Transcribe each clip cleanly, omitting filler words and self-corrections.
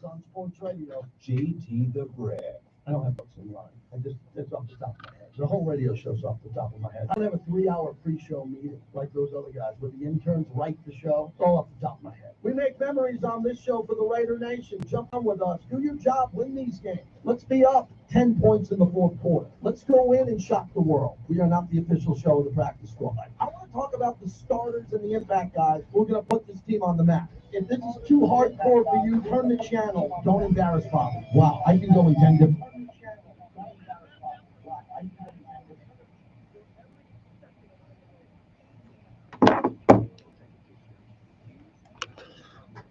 on sports radio. JT the Brick. I don't have books in line. That's off the top of my head. The whole radio show's off the top of my head. I don't have a 3-hour pre-show meeting like those other guys where the interns write the show. It's all off the top of my head. We make memories on this show for the Raider Nation. Jump on with us. Do your job. Win these games. Let's be up 10 points in the fourth quarter. Let's go in and shock the world. We are not the official show of the practice squad. I want to talk about the starters and the impact guys who are going to put this team on the map. If this is too hardcore for you, turn the channel. Don't embarrass Bobby. Wow, I can go in 10 different...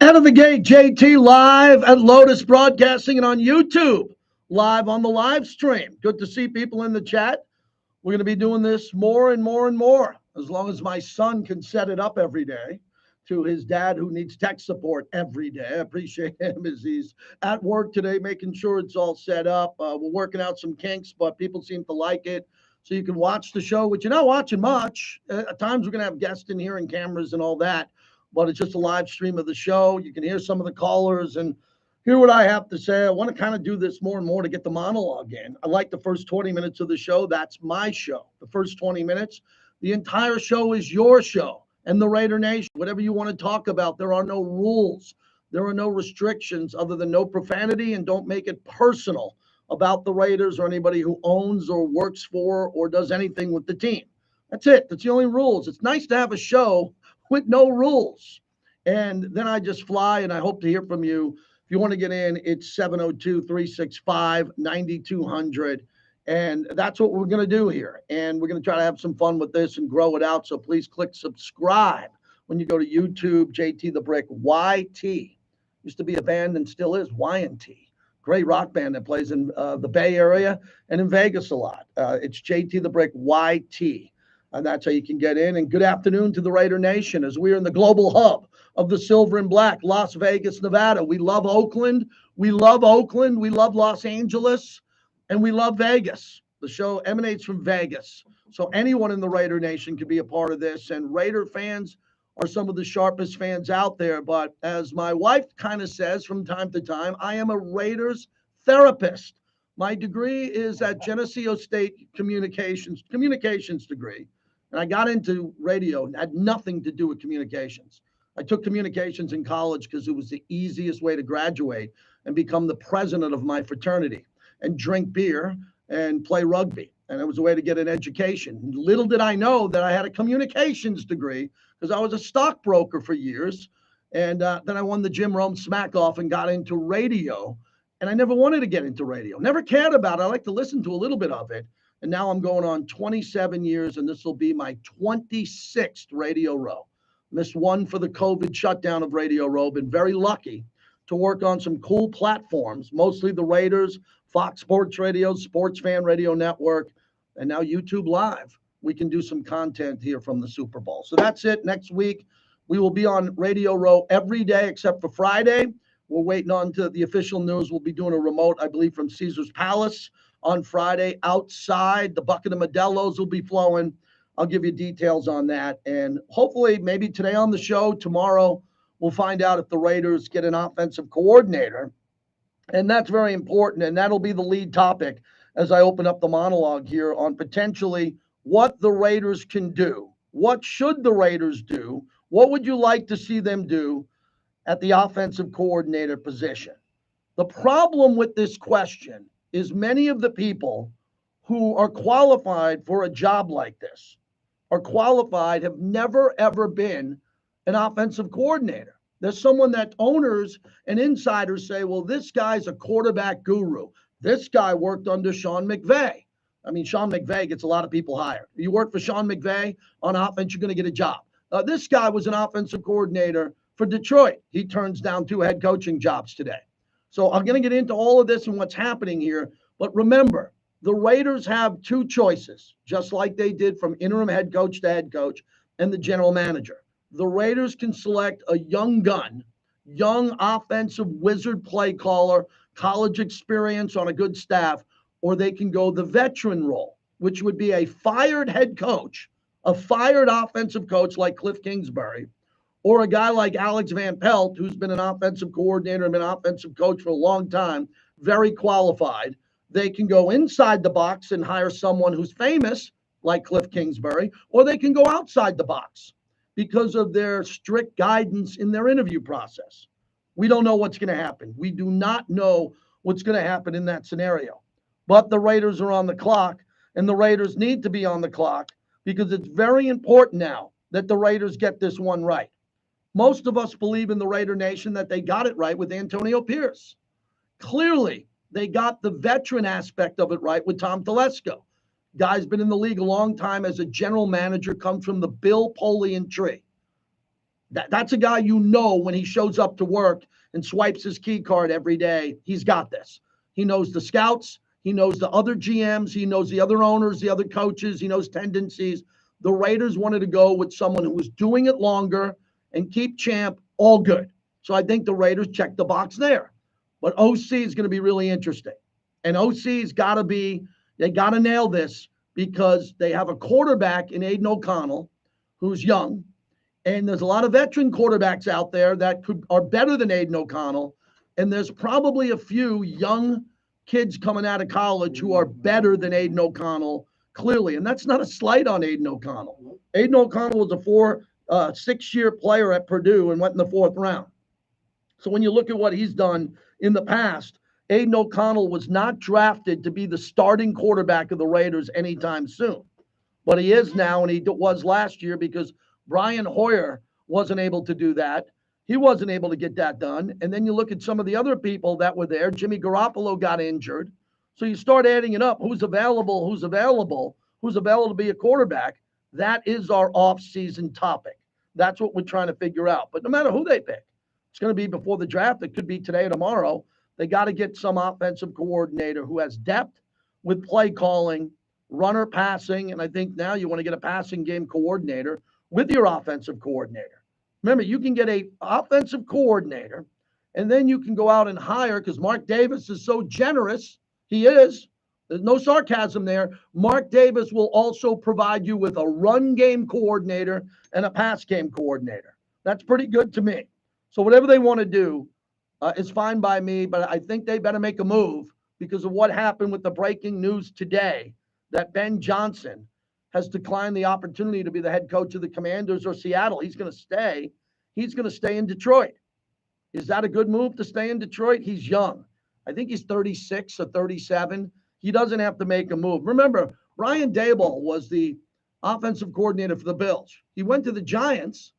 Out of the gate, JT live at Lotus Broadcasting and on YouTube, live on the live stream. Good to see people in the chat. We're going to be doing this more and more and more, as long as my son can set it up every day to his dad who needs tech support every day. I appreciate him as he's at work today, making sure it's all set up. We're working out some kinks, but people seem to like it. So you can watch the show, which you're not watching much. At times we're going to have guests in here and cameras and all that. But it's just a live stream of the show. You can hear some of the callers and hear what I have to say. I want to kind of do this more and more to get the monologue in. I like the first 20 minutes of the show. That's my show. The first 20 minutes. The entire show is your show and the Raider Nation. Whatever you want to talk about, there are no rules. There are no restrictions other than no profanity, and don't make it personal about the Raiders or anybody who owns or works for or does anything with the team. That's it. That's the only rules. It's nice to have a show with no rules. And then I just fly, and I hope to hear from you. If you want to get in, it's 702-365-9200. And that's what we're going to do here. And we're going to try to have some fun with this and grow it out. So please click subscribe when you go to YouTube, JT the Brick, YT. Used to be a band and still is, Y&T. Great rock band that plays in the Bay Area and in Vegas a lot. It's JT the Brick, YT. And that's how you can get in. And good afternoon to the Raider Nation as we're in the global hub of the Silver and Black, Las Vegas, Nevada. We love Oakland. We love Oakland. We love Los Angeles. And we love Vegas. The show emanates from Vegas. So anyone in the Raider Nation can be a part of this. And Raider fans are some of the sharpest fans out there. But as my wife kind of says from time to time, I am a Raiders therapist. My degree is at Geneseo State communications degree. And I got into radio, had nothing to do with communications. I took communications in college because it was the easiest way to graduate and become the president of my fraternity and drink beer and play rugby. And it was a way to get an education. Little did I know that I had a communications degree because I was a stockbroker for years. And then I won the Jim Rome smack off and got into radio. And I never wanted to get into radio, never cared about it. I like to listen to a little bit of it. And now I'm going on 27 years, and this will be my 26th Radio Row. Missed one for the COVID shutdown of Radio Row. Been very lucky to work on some cool platforms, mostly the Raiders, Fox Sports Radio, Sports Fan Radio Network, and now YouTube Live. We can do some content here from the Super Bowl. So that's it. Next week, we will be on Radio Row every day except for Friday. We're waiting on to the official news. We'll be doing a remote, I believe, from Caesar's Palace on Friday outside. The bucket of Modelo's will be flowing. I'll give you details on that. And hopefully maybe today on the show, tomorrow, we'll find out if the Raiders get an offensive coordinator. And that's very important. And that'll be the lead topic as I open up the monologue here on potentially what the Raiders can do. What should the Raiders do? What would you like to see them do at the offensive coordinator position? The problem with this question is many of the people who are qualified for a job like this are qualified, have never, ever been an offensive coordinator. There's someone that owners and insiders say, well, this guy's a quarterback guru. This guy worked under Sean McVay. I mean, Sean McVay gets a lot of people hired. You work for Sean McVay on offense, you're going to get a job. This guy was an offensive coordinator for Detroit. He turns down 2 head coaching jobs today. So I'm going to get into all of this and what's happening here. But remember, the Raiders have 2 choices, just like they did from interim head coach to head coach and the general manager. The Raiders can select a young gun, young offensive wizard play caller, college experience on a good staff, or they can go the veteran role, which would be a fired head coach, a fired offensive coach like Cliff Kingsbury, or a guy like Alex Van Pelt, who's been an offensive coordinator and been an offensive coach for a long time, very qualified. They can go inside the box and hire someone who's famous, like Cliff Kingsbury, or they can go outside the box because of their strict guidance in their interview process. We don't know what's going to happen. We do not know what's going to happen in that scenario. But the Raiders are on the clock, and the Raiders need to be on the clock because it's very important now that the Raiders get this one right. Most of us believe in the Raider Nation that they got it right with Antonio Pierce. Clearly, they got the veteran aspect of it right with Tom Telesco. Guy's been in the league a long time as a general manager, comes from the Bill Polian tree. That's a guy you know when he shows up to work and swipes his key card every day, he's got this. He knows the scouts. He knows the other GMs. He knows the other owners, the other coaches. He knows tendencies. The Raiders wanted to go with someone who was doing it longer and keep Champ all good. So I think the Raiders checked the box there. But OC is going to be really interesting. And OC's got to be, they got to nail this because they have a quarterback in Aiden O'Connell who's young. And there's a lot of veteran quarterbacks out there that are better than Aiden O'Connell. And there's probably a few young kids coming out of college who are better than Aiden O'Connell, clearly. And that's not a slight on Aiden O'Connell. Aiden O'Connell was a 6-year player at Purdue and went in the 4th round. So when you look at what he's done in the past, Aiden O'Connell was not drafted to be the starting quarterback of the Raiders anytime soon. But he is now, and he was last year because Brian Hoyer wasn't able to do that. He wasn't able to get that done. And then you look at some of the other people that were there. Jimmy Garoppolo got injured. So you start adding it up. Who's available to be a quarterback? That is our off-season topic. That's what we're trying to figure out. But no matter who they pick, it's going to be before the draft. It could be today or tomorrow. They got to get some offensive coordinator who has depth with play calling, runner passing. And I think now you want to get a passing game coordinator with your offensive coordinator. Remember, you can get an offensive coordinator, and then you can go out and hire, because Mark Davis is so generous. He is. There's no sarcasm there. Mark Davis will also provide you with a run game coordinator and a pass game coordinator. That's pretty good to me. So whatever they want to do is fine by me, but I think they better make a move because of what happened with the breaking news today that Ben Johnson has declined the opportunity to be the head coach of the Commanders or Seattle. He's going to stay. He's going to stay in Detroit. Is that a good move to stay in Detroit? He's young. I think he's 36 or 37. He doesn't have to make a move. Remember, Brian Daboll was the offensive coordinator for the Bills. He went to the Giants,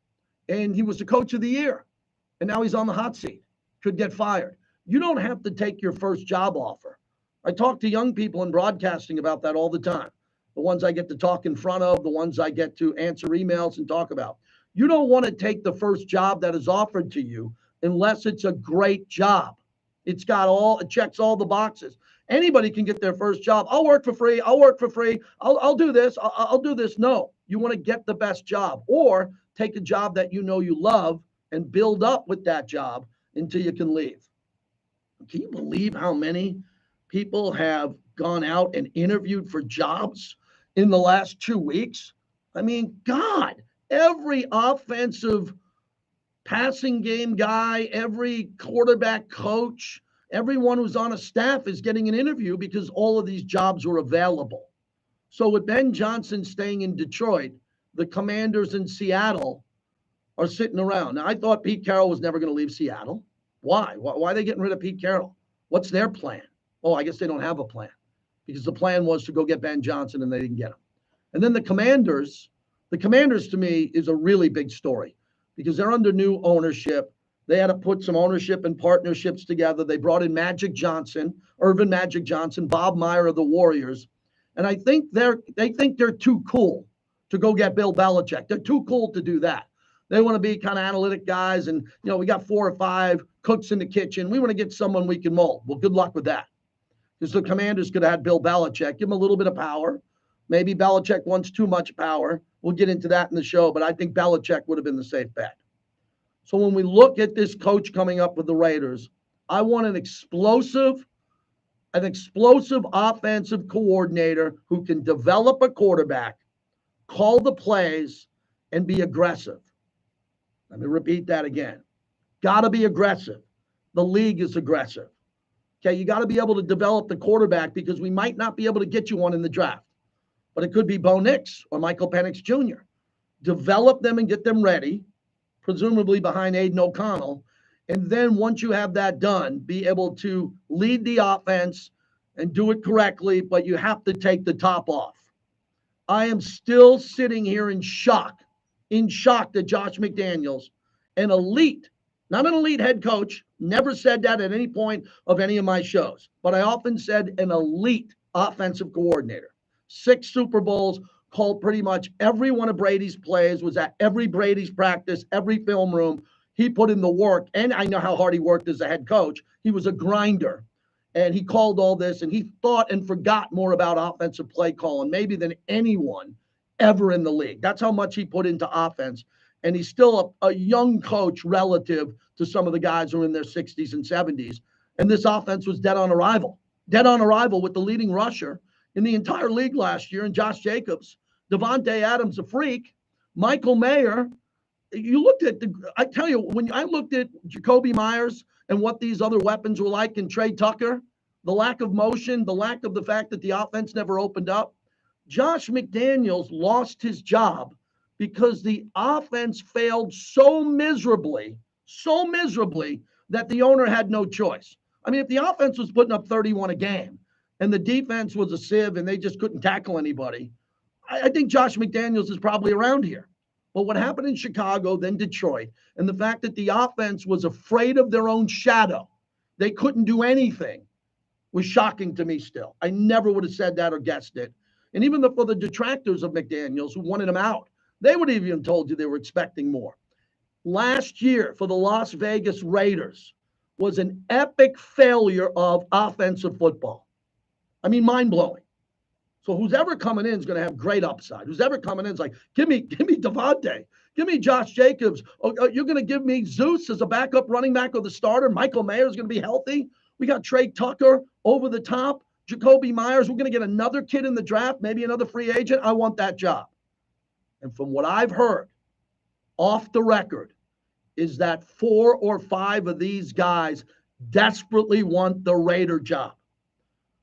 and he was the coach of the year. And now he's on the hot seat. Could get fired. You don't have to take your first job offer. I talk to young people in broadcasting about that all the time. The ones I get to talk in front of, the ones I get to answer emails and talk about. You don't want to take the first job that is offered to you unless it's a great job. It checks all the boxes. Anybody can get their first job. I'll work for free. I'll do this. I'll do this. No, you want to get the best job or take a job that you know you love and build up with that job until you can leave. Can you believe how many people have gone out and interviewed for jobs in the last 2 weeks? I mean, God, every offensive passing game guy, every quarterback coach, everyone who's on a staff is getting an interview because all of these jobs are available. So with Ben Johnson staying in Detroit, the Commanders in Seattle are sitting around. Now, I thought Pete Carroll was never going to leave Seattle. Why? Why are they getting rid of Pete Carroll? What's their plan? Oh, I guess they don't have a plan because the plan was to go get Ben Johnson and they didn't get him. And then the Commanders to me is a really big story because they're under new ownership. They had to put some ownership and partnerships together. They brought in Irvin Magic Johnson, Bob Meyer of the Warriors. And I think they think they're too cool to go get Bill Belichick. They're too cool to do that. They want to be kind of analytic guys. And, we got 4 or 5 cooks in the kitchen. We want to get someone we can mold. Well, good luck with that. Because the Commanders could have had Bill Belichick, give him a little bit of power. Maybe Belichick wants too much power. We'll get into that in the show. But I think Belichick would have been the safe bet. So when we look at this coach coming up with the Raiders, I want an explosive offensive coordinator who can develop a quarterback, call the plays, and be aggressive. Let me repeat that again. Got to be aggressive. The league is aggressive. Okay, you got to be able to develop the quarterback because we might not be able to get you one in the draft. But it could be Bo Nix or Michael Penix Jr. Develop them and get them ready, presumably behind Aiden O'Connell. And then once you have that done, be able to lead the offense and do it correctly, but you have to take the top off. I am still sitting here in shock that Josh McDaniels, an elite, not an elite head coach, never said that at any point of any of my shows, but I often said an elite offensive coordinator. 6 Super Bowls, called pretty much every one of Brady's plays, was at every Brady's practice, every film room. He put in the work, and I know how hard he worked as a head coach. He was a grinder, and he called all this, and he thought and forgot more about offensive play calling maybe than anyone ever in the league. That's how much he put into offense, and he's still a young coach relative to some of the guys who are in their 60s and 70s, and this offense was dead on arrival with the leading rusher in the entire league last year, and Josh Jacobs. Devontae Adams, a freak. Michael Mayer. You looked at I tell you, when I looked at Jacoby Myers and what these other weapons were like in Trey Tucker, the lack of motion, the lack of the fact that the offense never opened up, Josh McDaniels lost his job because the offense failed so miserably that the owner had no choice. I mean, if the offense was putting up 31 a game and the defense was a sieve and they just couldn't tackle anybody, I think Josh McDaniels is probably around here. But what happened in Chicago, then Detroit, and the fact that the offense was afraid of their own shadow, they couldn't do anything, was shocking to me still. I never would have said that or guessed it. And even for the detractors of McDaniels who wanted him out, they would have even told you they were expecting more. Last year for the Las Vegas Raiders was an epic failure of offensive football. I mean, mind-blowing. So who's ever coming in is going to have great upside. Who's ever coming in is like, give me Devontae. Give me Josh Jacobs. Oh, you're going to give me Zeus as a backup running back or the starter. Michael Mayer is going to be healthy. We got Trey Tucker over the top. Jacoby Myers. We're going to get another kid in the draft, maybe another free agent. I want that job. And from what I've heard off the record is that 4 or 5 of these guys desperately want the Raider job.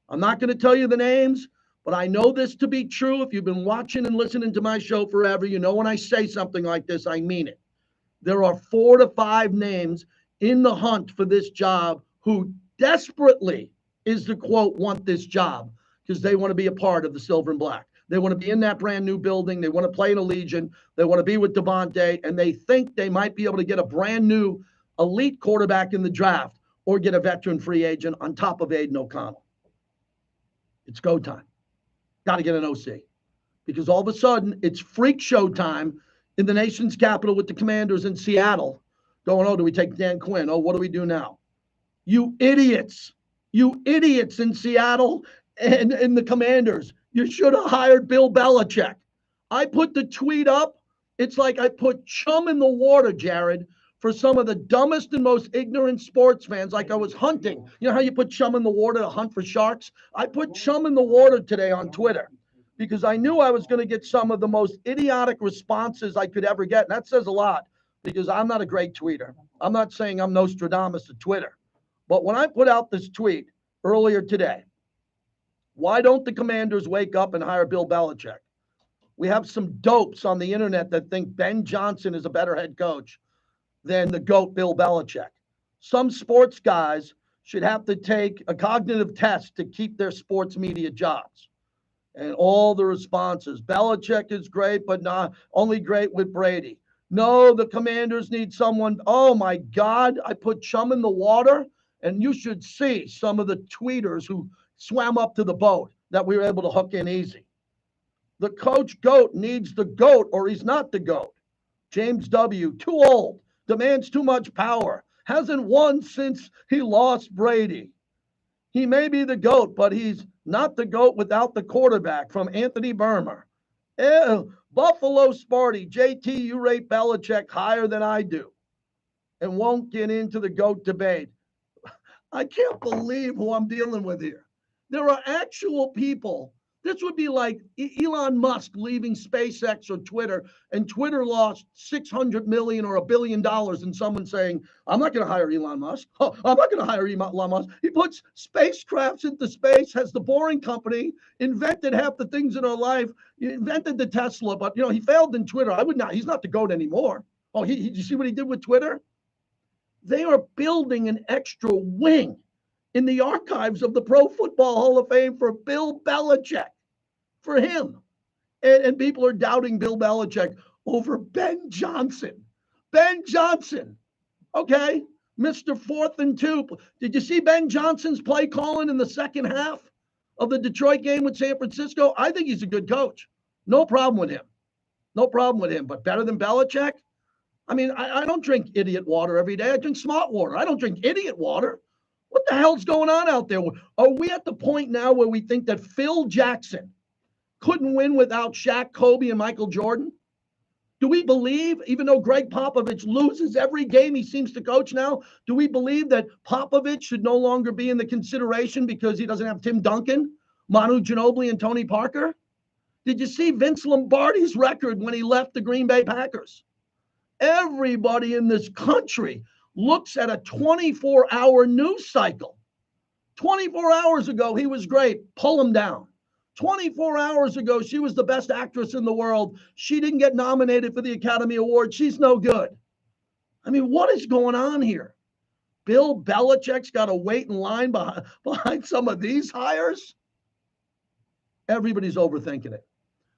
I'm not going to tell you the names, but I know this to be true. If you've been watching and listening to my show forever, you know when I say something like this, I mean it. There are 4 to 5 names in the hunt for this job who desperately, is the quote, want this job because they want to be a part of the Silver and Black. They want to be in that brand new building. They want to play in Allegiant. They want to be with Devontae, and they think they might be able to get a brand new elite quarterback in the draft or get a veteran free agent on top of Aiden O'Connell. It's go time. Got to get an OC because all of a sudden it's freak show time in the nation's capital with the Commanders in Seattle going, oh, do we take Dan Quinn? Oh, what do we do now? You idiots in Seattle and the Commanders. You should have hired Bill Belichick. I put the tweet up. It's like I put chum in the water, Jared, for some of the dumbest and most ignorant sports fans, like I was hunting. You know how you put chum in the water to hunt for sharks? I put chum in the water today on Twitter because I knew I was going to get some of the most idiotic responses I could ever get. And that says a lot because I'm not a great tweeter. I'm not saying I'm Nostradamus of Twitter. But when I put out this tweet earlier today, why don't the Commanders wake up and hire Bill Belichick? We have some dopes on the internet that think Ben Johnson is a better head coach than the GOAT Bill Belichick. Some sports guys should have to take a cognitive test to keep their sports media jobs. And all the responses, Belichick is great, but not only great with Brady. No, the Commanders need someone. Oh my God, I put chum in the water, and you should see some of the tweeters who swam up to the boat that we were able to hook in easy. The coach GOAT needs the GOAT or he's not the GOAT. James W., too old. Demands too much power. Hasn't won since he lost Brady. He may be the GOAT, but he's not the GOAT without the quarterback. From Anthony Burmer. Buffalo Sparty. JT, you rate Belichick higher than I do and won't get into the GOAT debate. I can't believe who I'm dealing with here. There are actual people This would be like Elon Musk leaving SpaceX or Twitter, and Twitter lost 600 million or $1 billion, and someone saying, I'm not going to hire Elon Musk. Oh, I'm not going to hire Elon Musk. He puts spacecrafts into space, has the Boring Company, invented half the things in our life, he invented the Tesla, but he failed in Twitter. I would not, he's not the GOAT anymore. Oh, you see what he did with Twitter? They are building an extra wing in the archives of the Pro Football Hall of Fame for Bill Belichick, for him. And people are doubting Bill Belichick over Ben Johnson. Ben Johnson, okay, Mr. 4th and 2. Did you see Ben Johnson's play calling in the second half of the Detroit game with San Francisco? I think he's a good coach. No problem with him. No problem with him. But better than Belichick? I mean, I don't drink idiot water every day. I drink smart water. I don't drink idiot water. What the hell's going on out there? Are we at the point now where we think that Phil Jackson couldn't win without Shaq, Kobe, and Michael Jordan? Do we believe, even though Greg Popovich loses every game he seems to coach now, do we believe that Popovich should no longer be in the consideration because he doesn't have Tim Duncan, Manu Ginobili, and Tony Parker? Did you see Vince Lombardi's record when he left the Green Bay Packers? Everybody in this country looks at a 24-hour news cycle. 24 hours ago, he was great. Pull him down. 24 hours ago, she was the best actress in the world. She didn't get nominated for the Academy Award. She's no good. I mean, what is going on here? Bill Belichick's got to wait in line behind some of these hires? Everybody's overthinking it.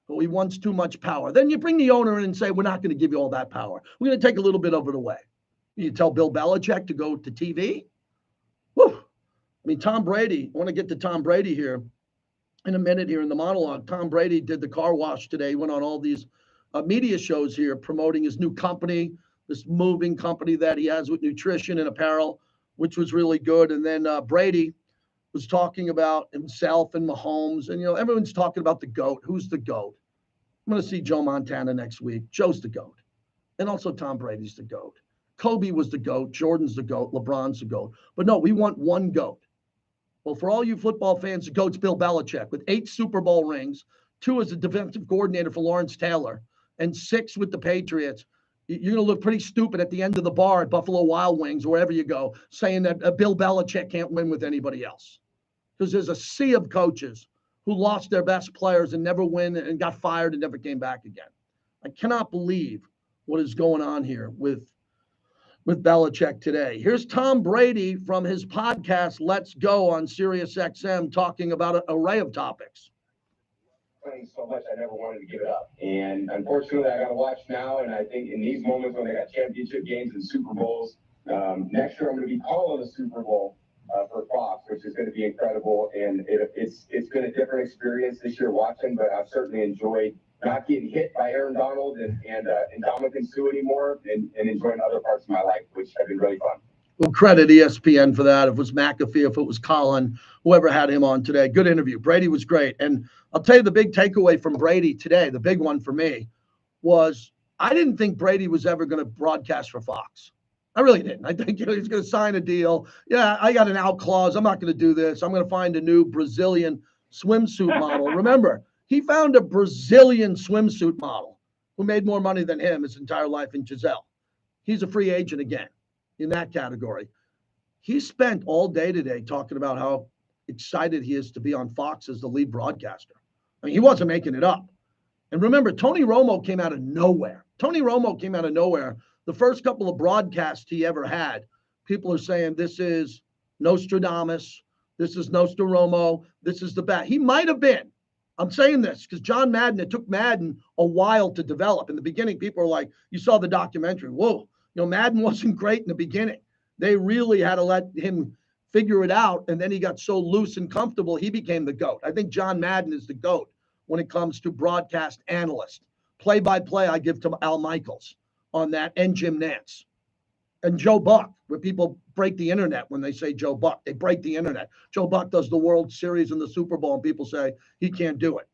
But he wants too much power. Then you bring the owner in and say, we're not going to give you all that power. We're going to take a little bit of it away. You tell Bill Belichick to go to TV? Whew. I mean, Tom Brady, I want to get to Tom Brady here in a minute here in the monologue. Tom Brady did the car wash today. He went on all these media shows here promoting his new company, this moving company that he has with nutrition and apparel, which was really good. And then Brady was talking about himself and Mahomes. And, everyone's talking about the GOAT. Who's the GOAT? I'm going to see Joe Montana next week. Joe's the GOAT. And also Tom Brady's the GOAT. Kobe was the GOAT. Jordan's the GOAT. LeBron's the GOAT. But no, we want one GOAT. Well, for all you football fans, the GOAT's Bill Belichick with 8 Super Bowl rings, 2 as a defensive coordinator for Lawrence Taylor, and 6 with the Patriots. You're going to look pretty stupid at the end of the bar at Buffalo Wild Wings, wherever you go, saying that Bill Belichick can't win with anybody else. Because there's a sea of coaches who lost their best players and never win and got fired and never came back again. I cannot believe what is going on here with Belichick today. Here's Tom Brady from his podcast, Let's Go, on Sirius XM, talking about an array of topics. Playing so much, I never wanted to give it up. And unfortunately, I got to watch now. And I think in these moments when they got championship games and Super Bowls, next year I'm going to be calling the Super Bowl for Fox, which is going to be incredible. And it's been a different experience this year watching, but I've certainly enjoyed not getting hit by Aaron Donald and Ndamukong Suh anymore, and enjoying other parts of my life, which have been really fun. Well, credit ESPN for that. If it was McAfee, if it was Colin, whoever had him on today, good interview. Brady was great. And I'll tell you the big takeaway from Brady today, the big one for me, was I didn't think Brady was ever going to broadcast for Fox. I really didn't. I think he's going to sign a deal. Yeah, I got an out clause. I'm not going to do this. I'm going to find a new Brazilian swimsuit model. Remember, he found a Brazilian swimsuit model who made more money than him his entire life in Giselle. He's a free agent again in that category. He spent all day today talking about how excited he is to be on Fox as the lead broadcaster. I mean, he wasn't making it up. And remember, Tony Romo came out of nowhere. The first couple of broadcasts he ever had, people are saying this is Nostradamus, this is Nostromo, this is the bat. He might have been. I'm saying this because John Madden, it took Madden a while to develop. In the beginning, people are like, you saw the documentary. Whoa, Madden wasn't great in the beginning. They really had to let him figure it out. And then he got so loose and comfortable, he became the GOAT. I think John Madden is the GOAT when it comes to broadcast analyst. Play-by-play, I give to Al Michaels on that, and Jim Nantz. And Joe Buck, where people break the internet when they say Joe Buck. They break the internet. Joe Buck does the World Series and the Super Bowl, and people say he can't do it.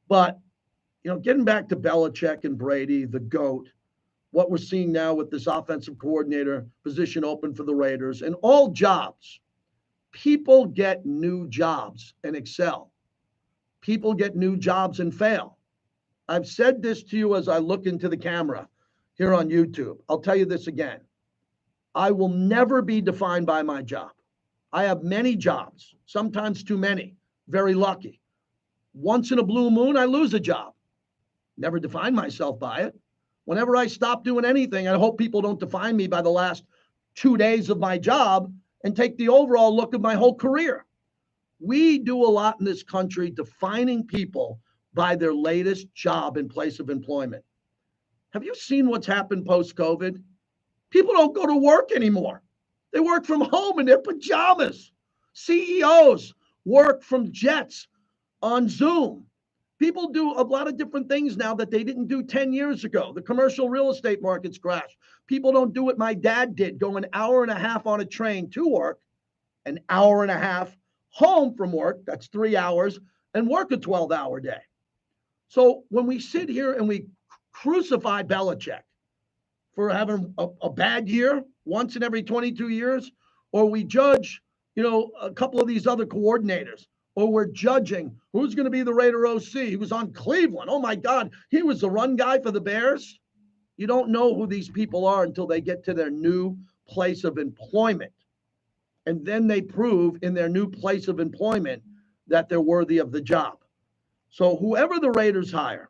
But, getting back to Belichick and Brady, the GOAT, what we're seeing now with this offensive coordinator position open for the Raiders, and all jobs, people get new jobs and excel. people get new jobs and fail. I've said this to you as I look into the camera here on YouTube. I'll tell you this again. I will never be defined by my job. I have many jobs, sometimes too many, very lucky. Once in a blue moon, I lose a job. Never define myself by it. Whenever I stop doing anything, I hope people don't define me by the last 2 days of my job and take the overall look of my whole career. We do a lot in this country defining people by their latest job and place of employment. Have you seen what's happened post-COVID? People don't go to work anymore. They work from home in their pajamas. CEOs work from jets on Zoom. People do a lot of different things now that they didn't do 10 years ago. The commercial real estate market's crashed. People don't do what my dad did, go an hour and a half on a train to work, an hour and a half home from work, that's 3 hours, and work a 12-hour day. So when we sit here and we crucify Belichick for having a bad year once in every 22 years, or we judge, a couple of these other coordinators, or we're judging who's going to be the Raider OC. He was on Cleveland. Oh, my God. He was the run guy for the Bears. You don't know who these people are until they get to their new place of employment. And then they prove in their new place of employment that they're worthy of the job. So whoever the Raiders hire,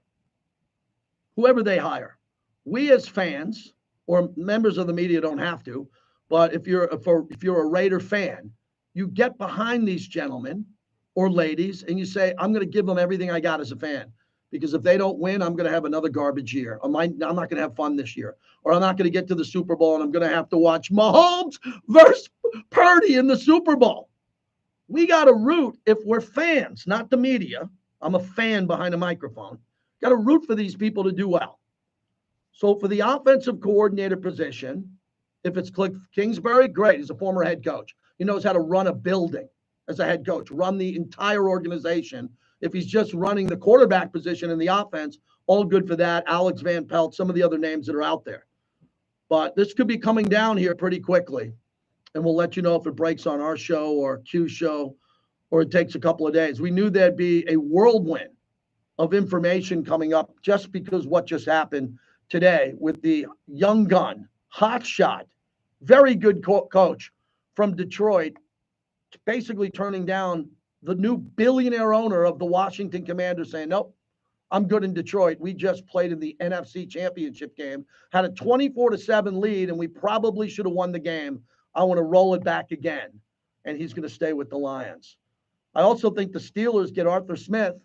whoever they hire, we as fans or members of the media don't have to, but if you're a Raider fan, you get behind these gentlemen or ladies, and you say, I'm going to give them everything I got as a fan. Because if they don't win, I'm going to have another garbage year. I'm not going to have fun this year. Or I'm not going to get to the Super Bowl, and I'm going to have to watch Mahomes versus Purdy in the Super Bowl. We got to root if we're fans, not the media. I'm a fan behind a microphone. Got to root for these people to do well. So for the offensive coordinator position, if it's Cliff Kingsbury, great. He's a former head coach. He knows how to run a building as a head coach, run the entire organization. If he's just running the quarterback position in the offense, all good for that. Alex Van Pelt, some of the other names that are out there. But this could be coming down here pretty quickly. And we'll let you know if it breaks on our show or Q's show, or it takes a couple of days. We knew there'd be a whirlwind of information coming up just because what just happened today with the young gun, hot shot, very good coach from Detroit, basically turning down the new billionaire owner of the Washington Commanders, saying, nope, I'm good in Detroit. We just played in the NFC Championship game, had a 24-7 lead, and we probably should have won the game. I want to roll it back again. And he's going to stay with the Lions. I also think the Steelers get Arthur Smith,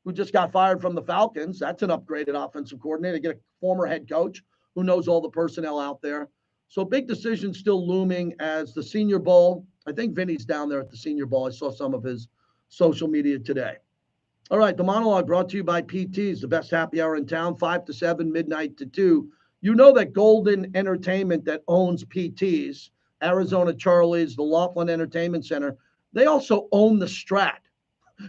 who just got fired from the Falcons. That's an upgraded offensive coordinator. Get a former head coach who knows all the personnel out there. So big decision still looming as the Senior Bowl. I think Vinny's down there at the Senior Bowl. I saw some of his social media today. All right, the monologue brought to you by PT's, the best happy hour in town, 5 to 7, midnight to 2. You know that Golden Entertainment that owns PT's, Arizona Charlie's, the Laughlin Entertainment Center, they also own the Strat.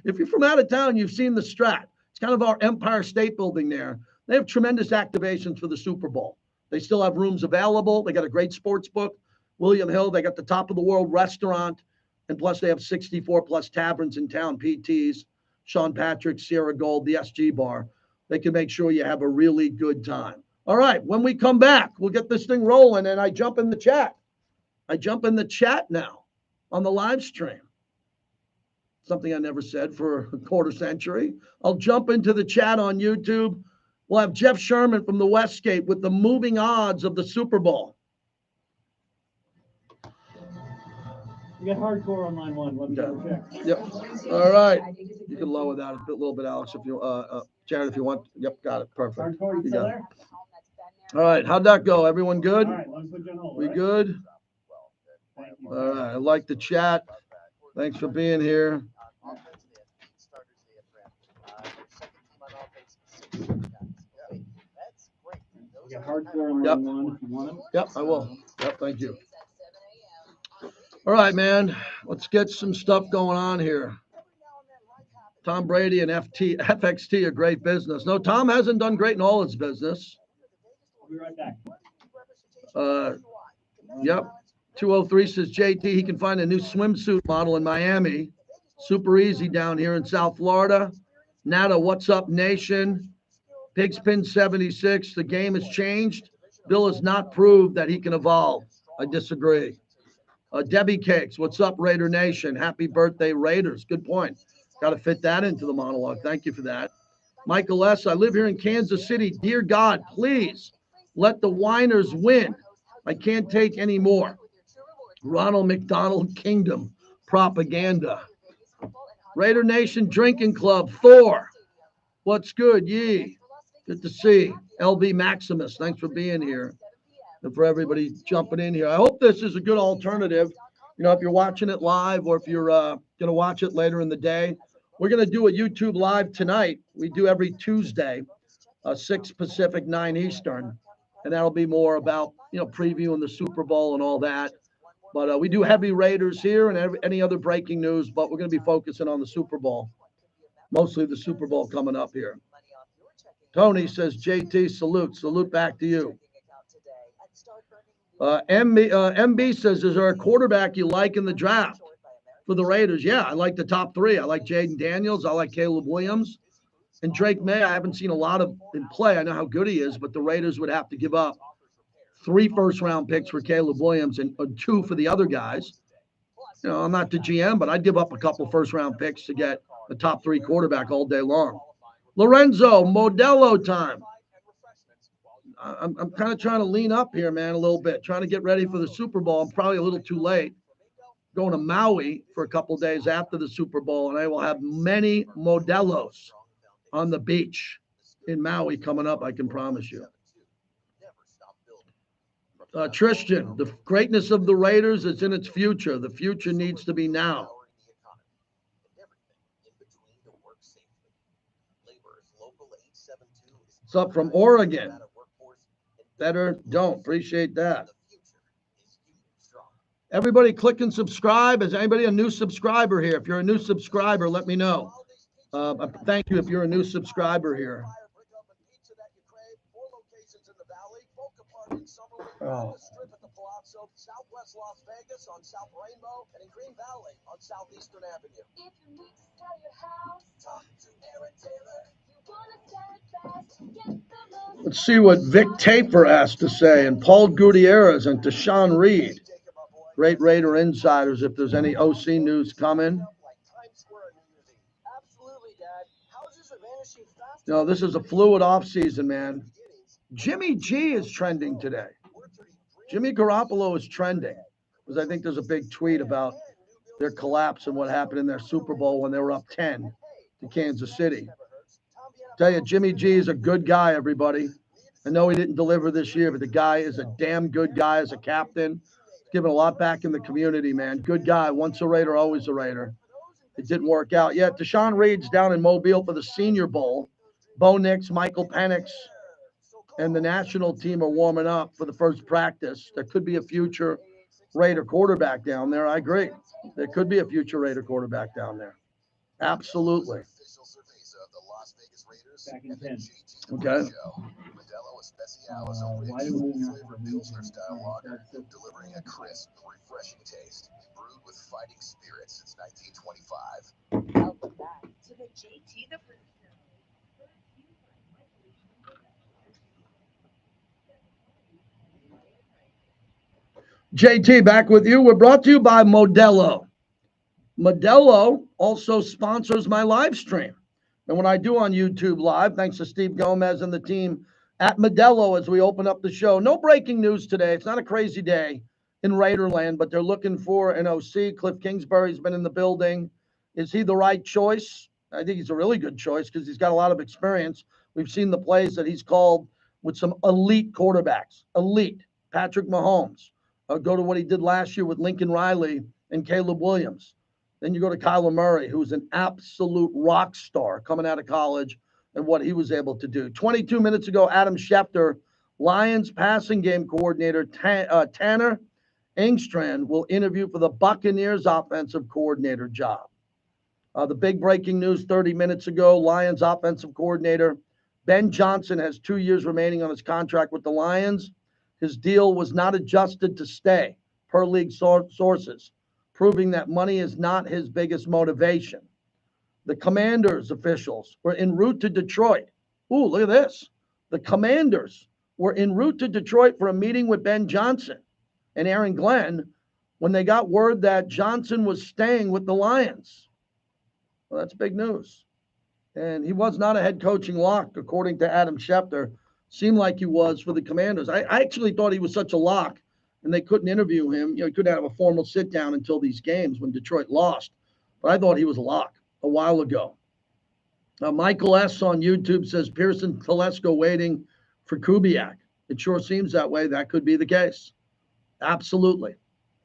If you're from out of town, you've seen the Strat. It's kind of our Empire State Building there. They have tremendous activations for the Super Bowl. They still have rooms available. They got a great sports book. William Hill, they got the top of the world restaurant. And plus they have 64 plus taverns in town, PT's, Sean Patrick, Sierra Gold, the SG Bar. They can make sure you have a really good time. All right, when we come back, we'll get this thing rolling, and I jump in the chat. I jump in the chat now on the live stream. Something I never said for a quarter century. I'll jump into the chat on YouTube. We'll have Jeff Sherman from the Westgate with the moving odds of the Super Bowl. You got hardcore on line one. Let me double check. Yep. All right. You can lower that a little bit, Alex, if you, Jared, if you want. Yep, got it. Perfect. Hardcore, you still there? All right. How'd that go? Everyone good? All right, let's put you on hold. We right? good? Thank you. All right. I like the chat. Thanks for being here. You got hardcore on Yep. line one if you want it. Yep, I will. Yep, thank you. All right, man. Let's get some stuff going on here. Tom Brady and FXT are great business. No, Tom hasn't done great in all his business. I'll be right back. Yep. 203 says JT, he can find a new swimsuit model in Miami. Super easy down here in South Florida. Nada, what's up, nation? Pigspin 76, the game has changed. Bill has not proved that he can evolve. I disagree. Debbie Cakes, what's up, Raider Nation? Happy birthday, Raiders. Good point. Got to fit that into the monologue. Thank you for that. Michael S., I live here in Kansas City. Dear God, please let the whiners win. I can't take any more. Ronald McDonald Kingdom propaganda. Raider Nation Drinking Club, Thor. What's good, Yee? Good to see. LV Maximus, thanks for being here. And for everybody jumping in here. I hope this is a good alternative. You know, if you're watching it live or if you're going to watch it later in the day, we're going to do a YouTube live tonight. We do every Tuesday, 6 Pacific, 9 Eastern. And that'll be more about, you know, previewing the Super Bowl and all that. But we do heavy Raiders here and any other breaking news, but we're going to be focusing on the Super Bowl. Mostly the Super Bowl coming up here. Tony says, JT, salute. Salute back to you. MB says, is there a quarterback you like in the draft for the Raiders? Yeah, I like the top 3. I like Jaden Daniels. I like Caleb Williams. And Drake May, I haven't seen a lot of in play. I know how good he is, but the Raiders would have to give up 3 first-round picks for Caleb Williams and 2 for the other guys. You know, I'm not the GM, but I'd give up a couple first-round picks to get a top 3 quarterback all day long. Lorenzo, Modelo time. I'm kind of trying to lean up here, man, a little bit, trying to get ready for the Super Bowl. I'm probably a little too late. Going to Maui for a couple days after the Super Bowl, and I will have many Modelos on the beach in Maui coming up, I can promise you. Tristan, the greatness of the Raiders is in its future. The future needs to be now. What's up from Oregon? Better don't. Appreciate that. Everybody click and subscribe. Is anybody a new subscriber here? If you're a new subscriber, let me know. Thank you if you're a new subscriber here. Oh. Southwest Las Vegas on South Rainbow and in Green Valley on Southeastern Avenue. If you need to sell your house, talk to Aaron Taylor. You want to sell it fast, get the most. Let's see what Vic Taper has to say, and Paul Gutierrez and Deshaun Reed. Great Raider insiders, if there's any OC news coming. No, this is a fluid offseason, man. Jimmy G is trending today. Jimmy Garoppolo is trending because I think there's a big tweet about their collapse and what happened in their Super Bowl when they were up 10 to Kansas City. Tell you, Jimmy G is a good guy, everybody. I know he didn't deliver this year, but the guy is a damn good guy as a captain. He's given a lot back in the community, man. Good guy. Once a Raider, always a Raider. It didn't work out yet. Deshaun Reed's down in Mobile for the Senior Bowl. Bo Nix, Michael Penix, and the national team are warming up for the first practice. There could be a future Raider quarterback down there. I agree. There could be a future Raider quarterback down there. Absolutely. Back in 10. Okay. Why do we not have a Pilsner style lager, delivering a crisp, refreshing taste, brewed with fighting spirit since 1925. Welcome back to the JT the Brick Show. JT, back with you. We're brought to you by Modelo. Modelo also sponsors my live stream. And when I do on YouTube Live, thanks to Steve Gomez and the team at Modelo as we open up the show. No breaking news today. It's not a crazy day in Raiderland, but they're looking for an OC. Cliff Kingsbury's been in the building. Is he the right choice? I think he's a really good choice because he's got a lot of experience. We've seen the plays that he's called with some elite quarterbacks. Elite. Patrick Mahomes. Go to what he did last year with Lincoln Riley and Caleb Williams. Then you go to Kyler Murray, who's an absolute rock star coming out of college and what he was able to do. 22 minutes ago, Adam Schefter, Lions passing game coordinator Tanner Engstrand will interview for the Buccaneers offensive coordinator job. The big breaking news 30 minutes ago, Lions offensive coordinator Ben Johnson has 2 years remaining on his contract with the Lions. His deal was not adjusted to stay, per league sources, proving that money is not his biggest motivation. The Commanders officials were en route to Detroit. Ooh, look at this. The Commanders were en route to Detroit for a meeting with Ben Johnson and Aaron Glenn when they got word that Johnson was staying with the Lions. Well, that's big news. And he was not a head coaching lock, according to Adam Schefter. Seemed like he was for the Commanders. I actually thought he was such a lock, and they couldn't interview him. He couldn't have a formal sit down until these games when Detroit lost. But I thought he was a lock a while ago. Michael S. on YouTube says Pearson Telesco waiting for Kubiak. It sure seems that way. That could be the case. Absolutely.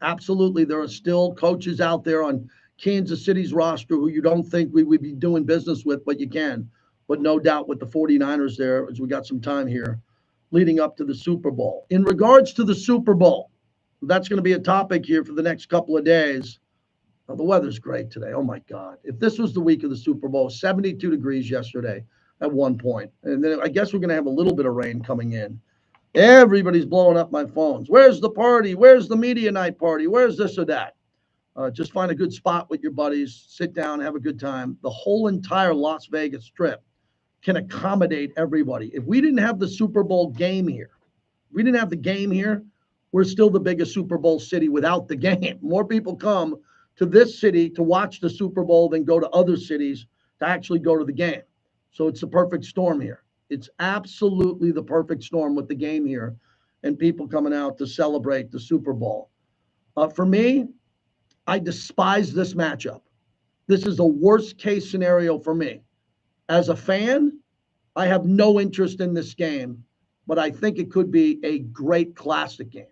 Absolutely. There are still coaches out there on Kansas City's roster who you don't think we would be doing business with, but you can. But no doubt with the 49ers there, as we got some time here leading up to the Super Bowl. In regards to the Super Bowl, that's going to be a topic here for the next couple of days. Oh, the weather's great today. Oh, my God. If this was the week of the Super Bowl, 72 degrees yesterday at one point. And then I guess we're going to have a little bit of rain coming in. Everybody's blowing up my phones. Where's the party? Where's the media night party? Where's this or that? Just find a good spot with your buddies. Sit down, have a good time. The whole entire Las Vegas Strip can accommodate everybody. If we didn't have the Super Bowl game here, we didn't have the game here, we're still the biggest Super Bowl city without the game. More people come to this city to watch the Super Bowl than go to other cities to actually go to the game. So it's the perfect storm here. It's absolutely the perfect storm with the game here and people coming out to celebrate the Super Bowl. For me, I despise this matchup. This is the worst case scenario for me. As a fan, I have no interest in this game, but I think it could be a great classic game.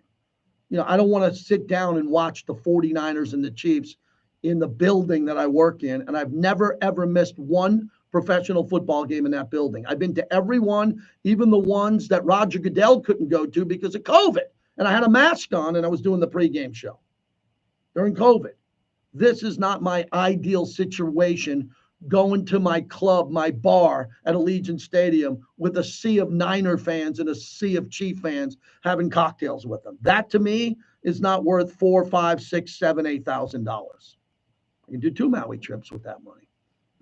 I don't want to sit down and watch the 49ers and the Chiefs in the building that I work in, and I've never, ever missed one professional football game in that building. I've been to every one, even the ones that Roger Goodell couldn't go to because of COVID, and I had a mask on and I was doing the pregame show during COVID. This is not my ideal situation, going to my club, my bar at Allegiant Stadium with a sea of Niner fans and a sea of Chief fans having cocktails with them. That to me is not worth $4, $5, $6, $7, $8,000. I can do 2 Maui trips with that money.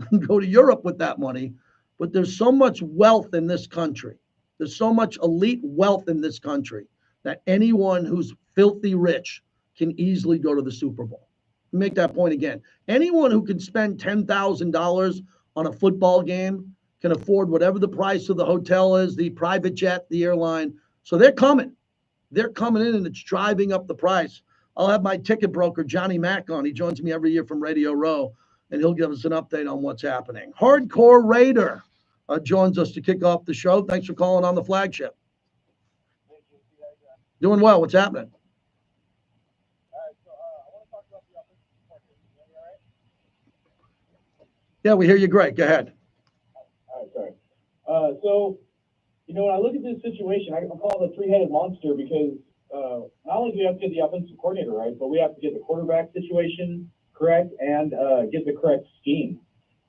I can go to Europe with that money. But there's so much wealth in this country. There's so much elite wealth in this country that anyone who's filthy rich can easily go to the Super Bowl. Make that point again. Anyone who can spend $10,000 on a football game can afford whatever the price of the hotel is, the private jet, the airline. So they're coming. They're coming in, and it's driving up the price. I'll have my ticket broker, Johnny Mack, on. He joins me every year from Radio Row, and he'll give us an update on what's happening. Hardcore Raider joins us to kick off the show. Thanks for calling on the flagship. Doing well. What's happening? Yeah, we hear you great. Go ahead. All right, sorry. So, when I look at this situation, I call it a three-headed monster because not only do we have to get the offensive coordinator right, but we have to get the quarterback situation correct and get the correct scheme.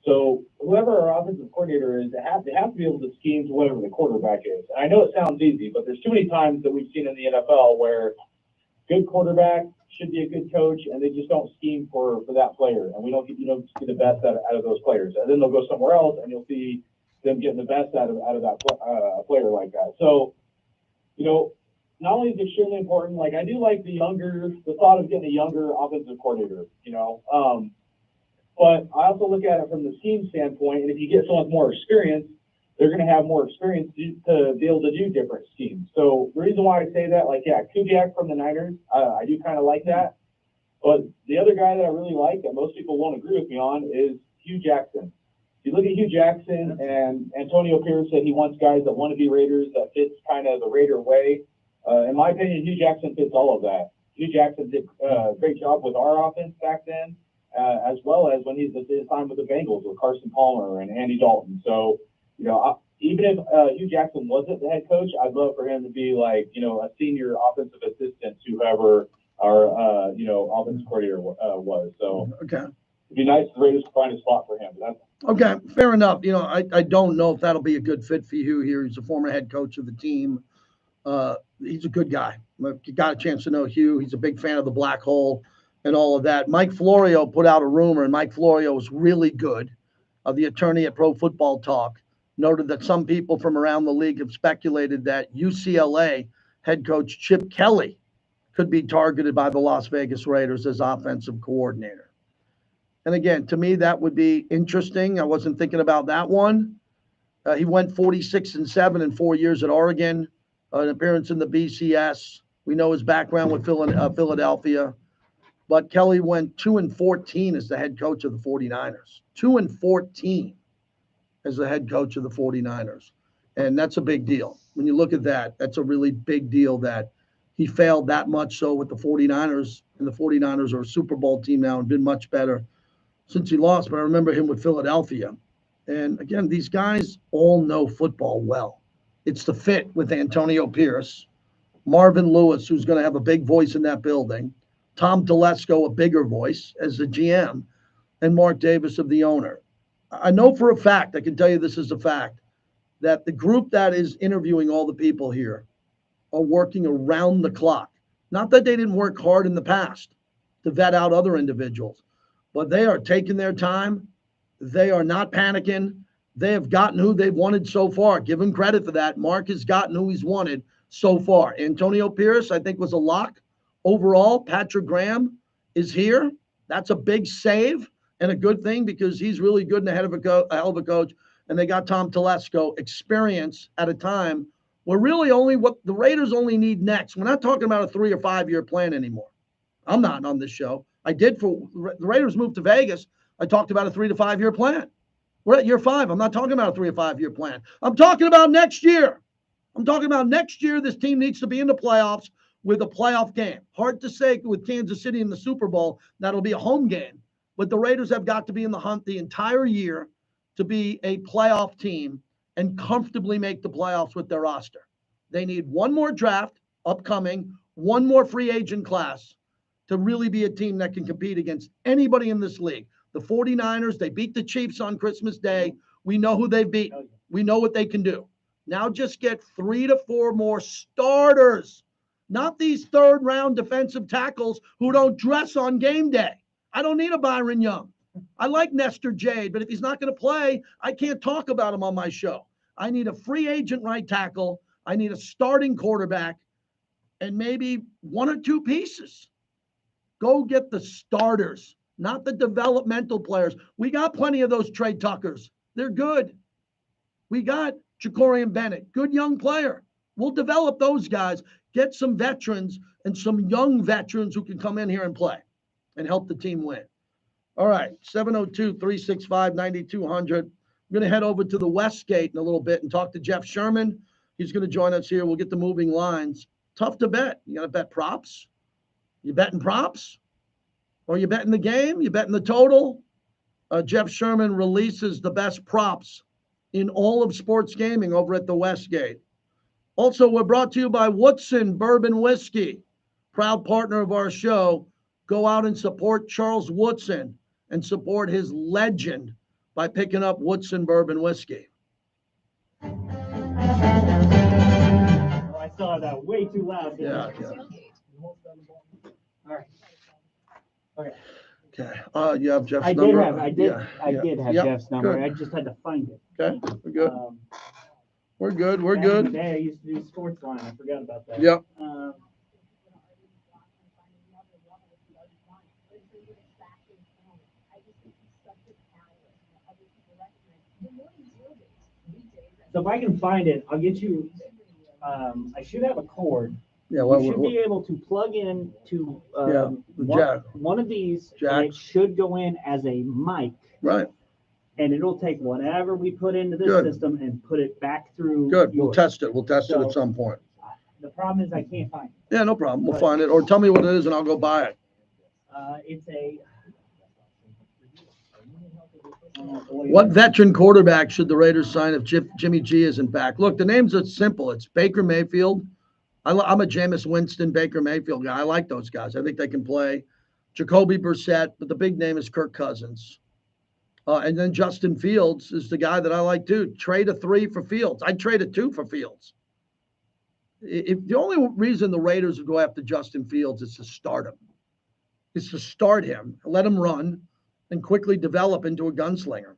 So whoever our offensive coordinator is, they have to be able to scheme to whatever the quarterback is. And I know it sounds easy, but there's too many times that we've seen in the NFL where good quarterback should be a good coach, and they just don't scheme for that player, and we don't get see the best out of those players, and then they'll go somewhere else, and you'll see them getting the best out of that player like that. So, not only is it extremely important, like I do like the thought of getting a younger offensive coordinator, but I also look at it from the scheme standpoint, and if you get someone with more experience, they're going to have more experience to be able to do different schemes. So the reason why I say that, Kubiak from the Niners, I do kind of like that. But the other guy that I really like that most people won't agree with me on is Hugh Jackson. If you look at Hugh Jackson, and Antonio Pierce said he wants guys that want to be Raiders, that fits kind of the Raider way. In my opinion, Hugh Jackson fits all of that. Hugh Jackson did a great job with our offense back then, as well as when he did his time with the Bengals with Carson Palmer and Andy Dalton. So, even if Hugh Jackson wasn't the head coach, I'd love for him to be a senior offensive assistant to whoever our, offensive coordinator was. So okay, it'd be nice if the Raiders could find a spot for him. Okay, fair enough. I don't know if that'll be a good fit for you here. He's a former head coach of the team. He's a good guy. You got a chance to know Hugh. He's a big fan of the black hole and all of that. Mike Florio put out a rumor, and Mike Florio was really good. the attorney at Pro Football Talk, noted that some people from around the league have speculated that UCLA head coach Chip Kelly could be targeted by the Las Vegas Raiders as offensive coordinator. And again, to me, that would be interesting. I wasn't thinking about that one. He went 46-7 in 4 years at Oregon, an appearance in the BCS. We know his background with Philadelphia. But Kelly went 2-14 as the head coach of the 49ers. 2-14 as the head coach of the 49ers. And that's a big deal. When you look at that, that's a really big deal that he failed that much so with the 49ers. And the 49ers are a Super Bowl team now and been much better since he lost. But I remember him with Philadelphia. And again, these guys all know football well. It's the fit with Antonio Pierce, Marvin Lewis, who's going to have a big voice in that building, Tom Telesco, a bigger voice as the GM, and Mark Davis of the owner. I know for a fact, I can tell you this is a fact, that the group that is interviewing all the people here are working around the clock. Not that they didn't work hard in the past to vet out other individuals, but they are taking their time. They are not panicking. They have gotten who they've wanted so far. Give him credit for that. Mark has gotten who he's wanted so far. Antonio Pierce, I think, was a lock. Overall, Patrick Graham is here. That's a big save and a good thing because he's really good and a hell of a coach. And they got Tom Telesco, experience at a time where really only what the Raiders only need next. We're not talking about a 3 or 5 year plan anymore. I'm not on this show. I did for the Raiders moved to Vegas. I talked about a 3 to 5 year plan. We're at year 5. I'm not talking about a 3 or 5 year plan. I'm talking about next year. I'm talking about next year. This team needs to be in the playoffs with a playoff game. Hard to say with Kansas City in the Super Bowl. That'll be a home game. But the Raiders have got to be in the hunt the entire year to be a playoff team and comfortably make the playoffs with their roster. They need one more draft upcoming, one more free agent class to really be a team that can compete against anybody in this league. The 49ers, they beat the Chiefs on Christmas Day. We know who they've beaten. We know what they can do. Now just get 3 to 4 more starters, not these third-round defensive tackles who don't dress on game day. I don't need a Byron Young. I like Nestor Jade, but if he's not going to play, I can't talk about him on my show. I need a free agent right tackle. I need a starting quarterback and maybe 1 or 2 pieces. Go get the starters, not the developmental players. We got plenty of those Trey Tuckers. They're good. We got Jacorian Bennett, good young player. We'll develop those guys, get some veterans and some young veterans who can come in here and play and help the team win. All right, 702-365-9200. I'm going to head over to the Westgate in a little bit and talk to Jeff Sherman. He's going to join us here. We'll get the moving lines. Tough to bet. You got to bet props? You betting props? Or you betting the game? You betting the total? Jeff Sherman releases the best props in all of sports gaming over at the Westgate. Also, we're brought to you by Woodson Bourbon Whiskey, proud partner of our show. Go out and support Charles Woodson and support his legend by picking up Woodson Bourbon Whiskey. Oh, I saw that way too loud. Yeah. All right. Okay. Okay. You have Jeff's I number? did have Yep, Jeff's number. good. I just had to find it. Okay, we're good. We're good. We're Back in the good. day, I used to do sports line. I forgot about that. Yep. So if I can find it, I'll get you. I should have a cord. Yeah. Well, You should be able to plug in to jack. one of these, and Jacks. it should go in as a mic, Right. and it'll take whatever we put into this Good. system and put it back through. Good. We'll yours. test it. We'll test it So- at some point. The problem is I can't find it. Yeah, no problem. We'll find it. Or tell me what it is and I'll go buy it. It's a. What veteran quarterback should the Raiders sign if Jimmy G isn't back? Look, the names are simple. It's Baker Mayfield. I'm a Jameis Winston, Baker Mayfield guy. I like those guys. I think they can play. Jacoby Brissett, but the big name is Kirk Cousins. And then Justin Fields is the guy that I like too. Trade a 3 for Fields. I'd trade a 2 for Fields. If the only reason the Raiders would go after Justin Fields is to start him. Is to start him, let him run, and quickly develop into a gunslinger.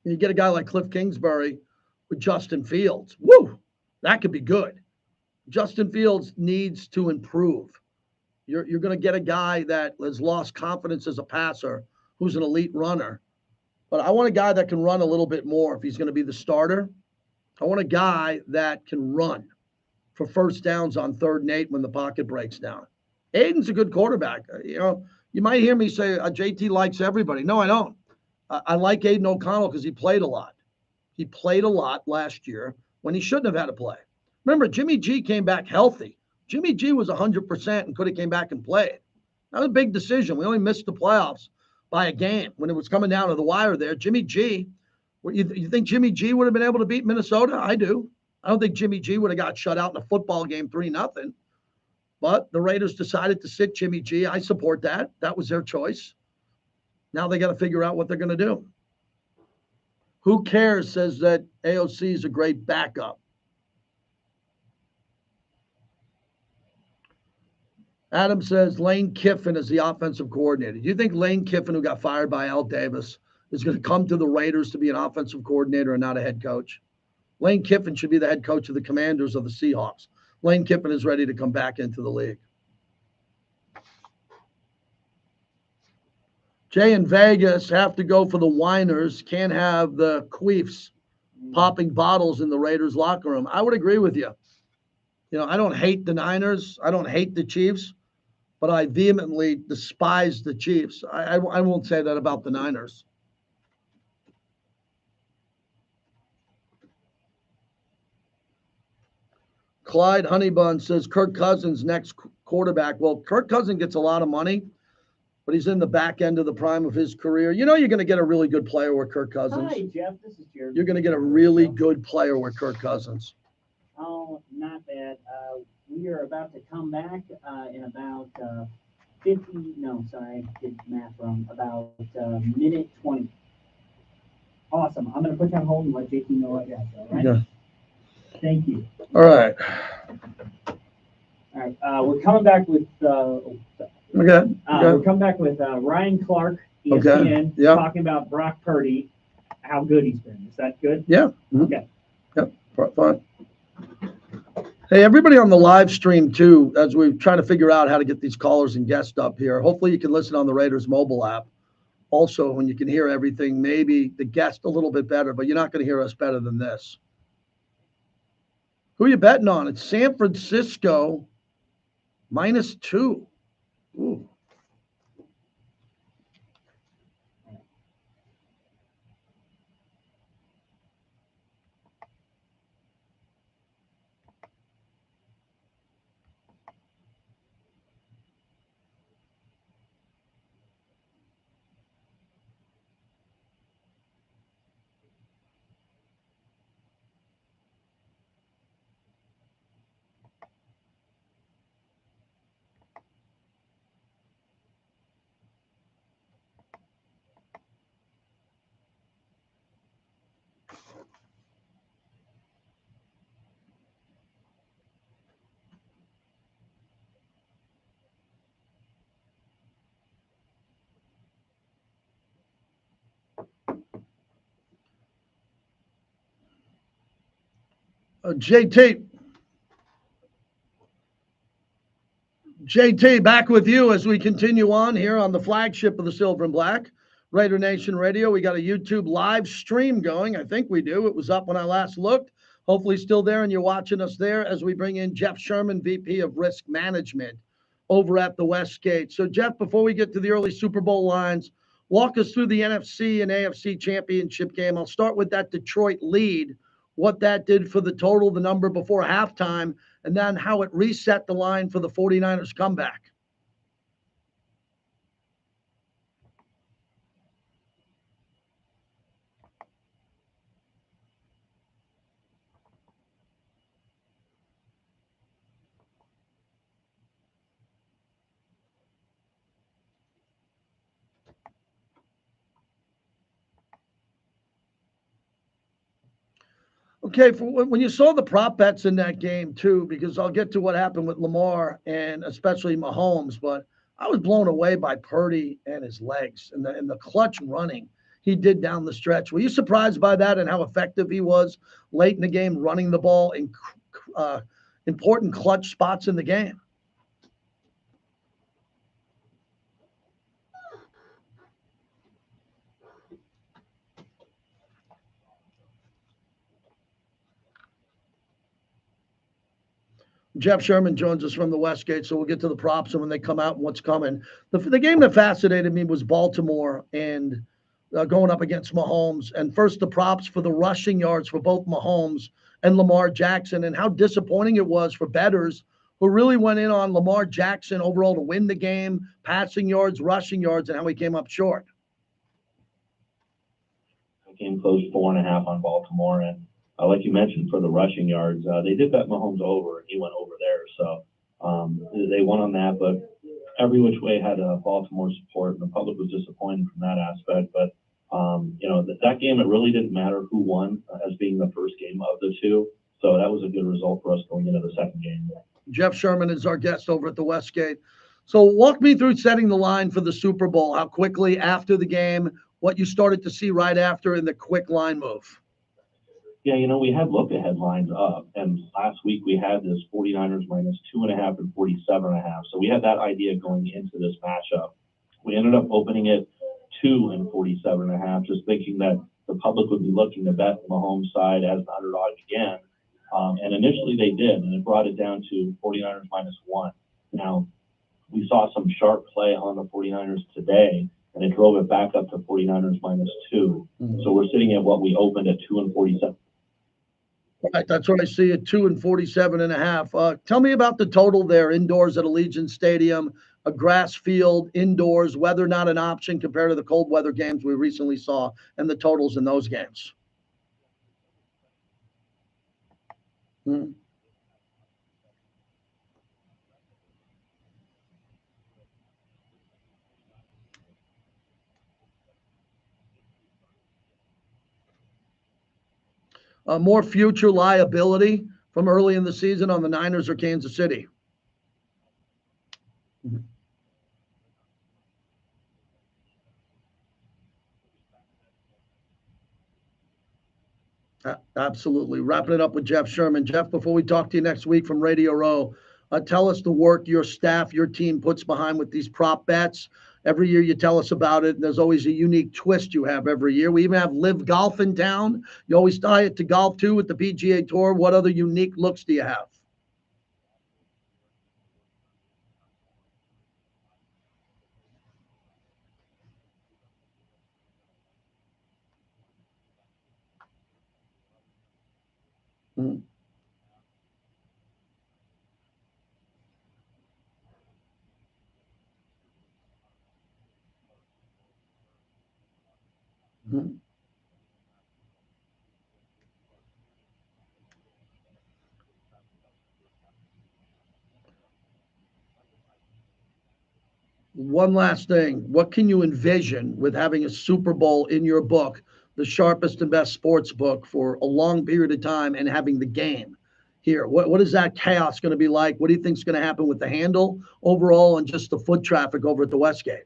You get a guy like Cliff Kingsbury with Justin Fields. Woo! That could be good. Justin Fields needs to improve. You're going to get a guy that has lost confidence as a passer, who's an elite runner. But I want a guy that can run a little bit more if he's going to be the starter. I want a guy that can run for first downs on 3rd and 8 when the pocket breaks down. Aiden's a good quarterback. You might hear me say JT likes everybody. No, I don't. I like Aiden O'Connell because he played a lot. He played a lot last year when he shouldn't have had to play. Remember, Jimmy G came back healthy. Jimmy G was 100% and could have came back and played. That was a big decision. We only missed the playoffs by a game when it was coming down to the wire there. Jimmy G, you think Jimmy G would have been able to beat Minnesota? I do. I don't think Jimmy G would have got shut out in a football game 3-0. But the Raiders decided to sit Jimmy G. I support that. That was their choice. Now they got to figure out what they're going to do. Who cares says that AOC is a great backup. Adam says Lane Kiffin is the offensive coordinator. Do you think Lane Kiffin, who got fired by Al Davis, is going to come to the Raiders to be an offensive coordinator and not a head coach? Lane Kiffin should be the head coach of the Commanders of the Seahawks. Lane Kiffin is ready to come back into the league. Jay in Vegas have to go for the whiners. Can't have the queefs popping bottles in the Raiders locker room. I would agree with you. I don't hate the Niners. I don't hate the Chiefs, but I vehemently despise the Chiefs. I won't say that about the Niners. Clyde Honeybun says Kirk Cousins next quarterback. Well, Kirk Cousins gets a lot of money, but he's in the back end of the prime of his career. You're going to get a really good player with Kirk Cousins. Hi, Jeff. This is Jared. You're going to get a really good player with Kirk Cousins. Oh, not bad. We are about to come back in about 50. No, sorry, I did math wrong. About minute 20. Awesome. I'm going to put you on hold and let JT know I got you. All right? Yeah. Thank you. All right. All right. We're coming back with. Okay. We're coming back with Ryan Clark, ESPN, Yeah. talking about Brock Purdy, how good he's been. Is that good? Yeah. Okay. Yep. Fine. Hey, everybody on the live stream, too, as we try to figure out how to get these callers and guests up here. Hopefully you can listen on the Raiders mobile app. Also, when you can hear everything, maybe the guest a little bit better, but you're not going to hear us better than this. Who are you betting on? It's San Francisco -2. Ooh. JT, back with you as we continue on here on the flagship of the Silver and Black, Raider Nation Radio. We got a YouTube live stream going. I think we do. It was up when I last looked. Hopefully still there, and you're watching us there as we bring in Jeff Sherman, VP of Risk Management over at the Westgate. So, Jeff, before we get to the early Super Bowl lines, walk us through the NFC and AFC championship game. I'll start with that Detroit lead, what that did for the total, the number before halftime, and then how it reset the line for the 49ers comeback. Okay, when you saw the prop bets in that game too, because I'll get to what happened with Lamar and especially Mahomes, but I was blown away by Purdy and his legs and the clutch running. he did down the stretch. Were you surprised by that and how effective he was late in the game, running the ball in important clutch spots in the game? Jeff Sherman joins us from the Westgate, so we'll get to the props and when they come out and what's coming. The game that fascinated me was Baltimore and going up against Mahomes. And first, the props for the rushing yards for both Mahomes and Lamar Jackson, and how disappointing it was for bettors who really went in on Lamar Jackson overall to win the game, passing yards, rushing yards, and how he came up short. Game closed 4.5 on Baltimore, and like you mentioned, for the rushing yards, they did bet Mahomes over, and he went over there. So they won on that, but every which way had Baltimore support, and the public was disappointed from that aspect. But that game, it really didn't matter who won as being the first game of the two. So that was a good result for us going into the second game. Jeff Sherman is our guest over at the Westgate. So walk me through setting the line for the Super Bowl, how quickly after the game, what you started to see right after in the quick line move. Yeah, we had look-ahead lines up, and last week we had this 49ers minus 2.5 and 47.5. So we had that idea going into this matchup. We ended up opening it 2 and 47.5, just thinking that the public would be looking to bet Mahomes' side as an underdog again. And initially they did, and it brought it down to 49ers minus 1. Now, we saw some sharp play on the 49ers today, and it drove it back up to 49ers minus 2. So we're sitting at what we opened at 2 and 47. Right, that's what I see at 2 and 47.5. Tell me about the total there indoors at Allegiant Stadium, a grass field indoors, weather not an option compared to the cold weather games we recently saw, and the totals in those games. More future liability from early in the season on the Niners or Kansas City? Absolutely. Wrapping it up with Jeff Sherman. Jeff, before we talk to you next week from Radio Row, tell us the work your staff, your team puts behind with these prop bets. Every year you tell us about it, and there's always a unique twist you have every year. We even have Live Golf in town. You always tie it to golf, too, with the PGA Tour. What other unique looks do you have? One last thing. What can you envision with having a Super Bowl in your book, the sharpest and best sports book, for a long period of time and having the game here? What is that chaos going to be like? What do you think is going to happen with the handle overall and just the foot traffic over at the Westgate?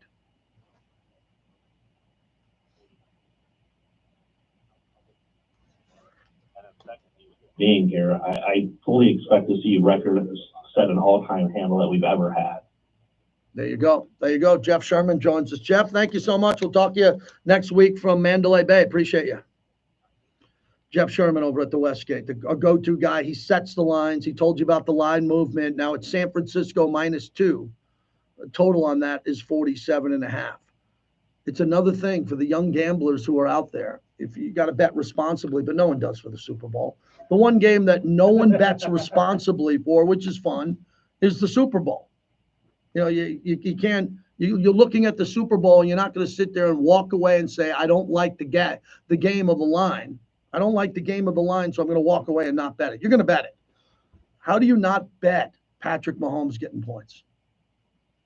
Being here, I fully expect to see record set an all-time handle that we've ever had. There you go. There you go. Jeff Sherman joins us. Jeff, thank you so much. We'll talk to you next week from Mandalay Bay. Appreciate you. Jeff Sherman over at the Westgate, a go-to guy. He sets the lines. He told you about the line movement. Now it's San Francisco -2. The total on that is 47.5. It's another thing for the young gamblers who are out there. If you got to bet responsibly, but no one does for the Super Bowl. The one game that no one bets responsibly for, which is fun, is the Super Bowl. You can't, you're looking at the Super Bowl and you're not going to sit there and walk away and say, I don't like the game of the line. I don't like the game of the line, so I'm going to walk away and not bet it. You're going to bet it. How do you not bet Patrick Mahomes getting points?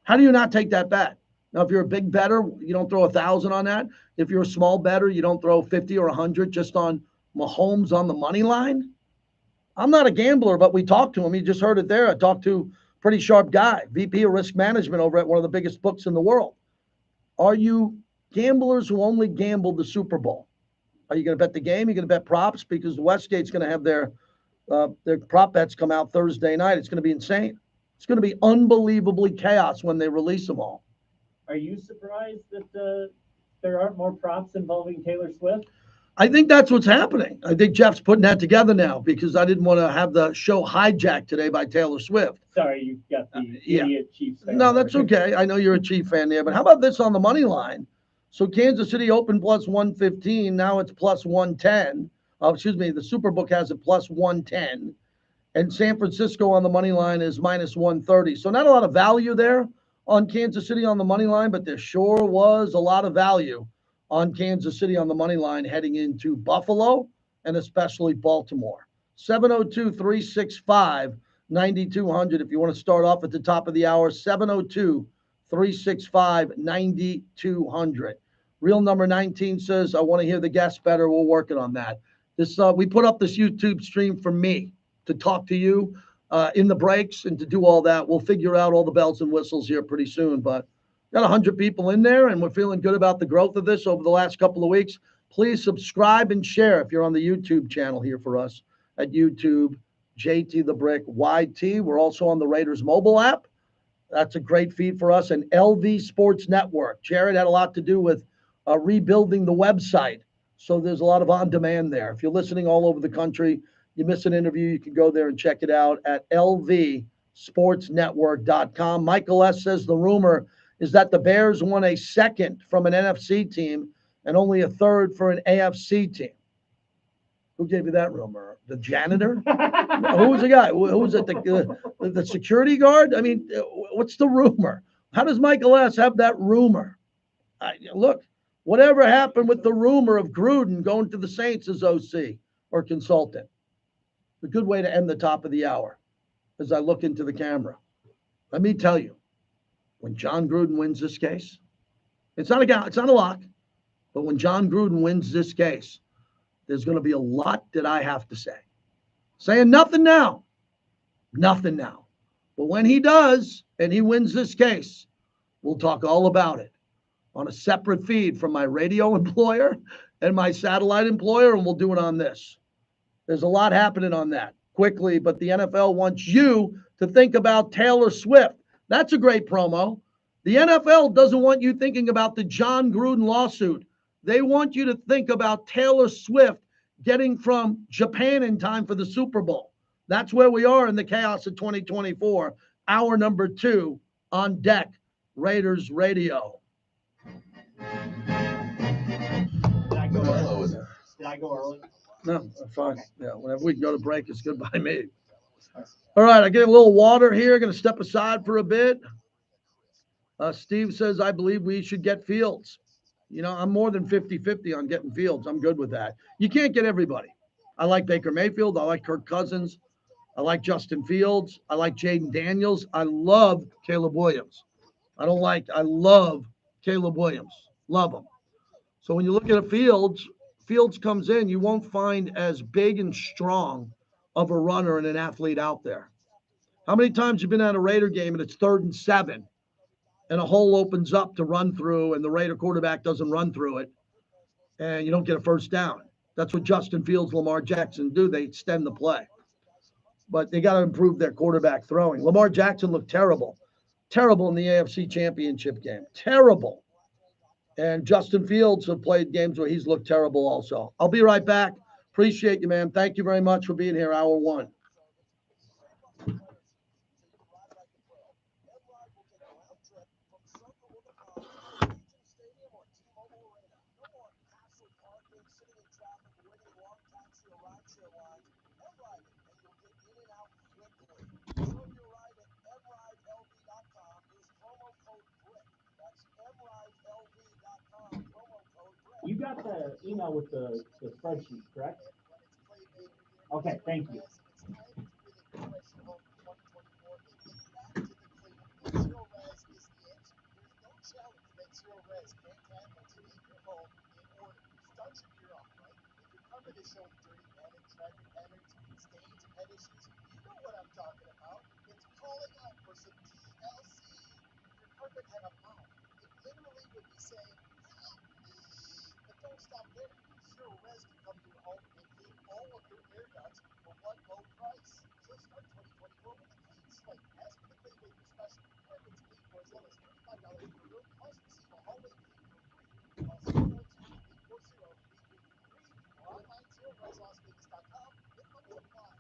How do you not take that bet? Now, if you're a big bettor, you don't throw 1,000 on that. If you're a small bettor, you don't throw 50 or 100 just on Mahomes on the money line. I'm not a gambler, but we talked to him. You just heard it there. I talked to a pretty sharp guy, VP of risk management over at one of the biggest books in the world. Are you gamblers who only gambled the Super Bowl. Are you going to bet the game? Are you going to bet props? Because Westgate's going to have their prop bets come out Thursday night. It's going to be insane. It's going to be unbelievably chaos when they release them all. Are you surprised that there aren't more props involving Taylor Swift? I think that's what's happening. I think Jeff's putting that together now because I didn't want to have the show hijacked today by Taylor Swift. Sorry, you got the yeah. idiot Chiefs fan. No, that's okay. I know you're a Chief fan there, but how about this on the money line? So Kansas City opened plus 115. Now it's plus 110. Excuse me, the Superbook has it plus 110. And San Francisco on the money line is minus 130. So not a lot of value there on Kansas City on the money line, but there sure was a lot of value on Kansas City on the money line heading into Buffalo and especially Baltimore. 702-365-9200 if you want to start off at the top of the hour. 702-365-9200. Real number 19 says, I want to hear the guests better. We're working on that. We put up this YouTube stream for me to talk to you in the breaks and to do all that. We'll figure out all the bells and whistles here pretty soon, but got 100 people in there, and we're feeling good about the growth of this over the last couple of weeks. Please subscribe and share if you're on the YouTube channel here for us at YouTube, JT the Brick YT. We're also on the Raiders mobile app. That's a great feed for us. And LV Sports Network. Jared had a lot to do with rebuilding the website, so there's a lot of on-demand there. If you're listening all over the country, you miss an interview, you can go there and check it out at lvsportsnetwork.com. Michael S. says the rumor is that the Bears won a second from an NFC team and only a third for an AFC team. Who gave you that rumor? The janitor? Who was the guy? Who was it? The security guard? I mean, what's the rumor? How does Michael S. have that rumor? Look, whatever happened with the rumor of Gruden going to the Saints as OC or consultant? A good way to end the top of the hour as I look into the camera. Let me tell you, when John Gruden wins this case, it's not a lock, but when John Gruden wins this case, there's going to be a lot that I have to say. Saying nothing now. But when he does and he wins this case, we'll talk all about it on a separate feed from my radio employer and my satellite employer, and we'll do it on this. There's a lot happening on that quickly, but the NFL wants you to think about Taylor Swift. That's a great promo. The NFL doesn't want you thinking about the John Gruden lawsuit. They want you to think about Taylor Swift getting from Japan in time for the Super Bowl. That's where we are in the chaos of 2024. Hour number 2 on deck, Raiders Radio. Did I go early? No, fine. Yeah, whenever we can go to break, it's good by me. All right, I get a little water here. Going to step aside for a bit. Steve says, I believe we should get Fields. You know, I'm more than 50-50 on getting Fields. I'm good with that. You can't get everybody. I like Baker Mayfield. I like Kirk Cousins. I like Justin Fields. I like Jaden Daniels. I love Caleb Williams. I love Caleb Williams. Love him. So when you look at Fields comes in, you won't find as big and strong of a runner and an athlete out there. How many times you've been at a Raider game and it's 3rd and 7 and a hole opens up to run through and the Raider quarterback doesn't run through it and you don't get a first down? That's what Justin Fields, Lamar Jackson do. They extend the play. But they got to improve their quarterback throwing. Lamar Jackson looked terrible in the AFC Championship game. Terrible. And Justin Fields have played games where he's looked terrible also. I'll be right back. Appreciate you, man. Thank you very much for being here, hour 1. You got the email with the spreadsheet, correct? Okay, thank you. there. Zero Res can come to your home and clean all of your air ducts for one low price. So start 2024 with a clean slate. As for the Playmaker Special, carpets clean for as low as $35 per room, plus receive a hallway clean for free. Call 702-840-3333 or online zeroreslasvegas.com. Minimums apply.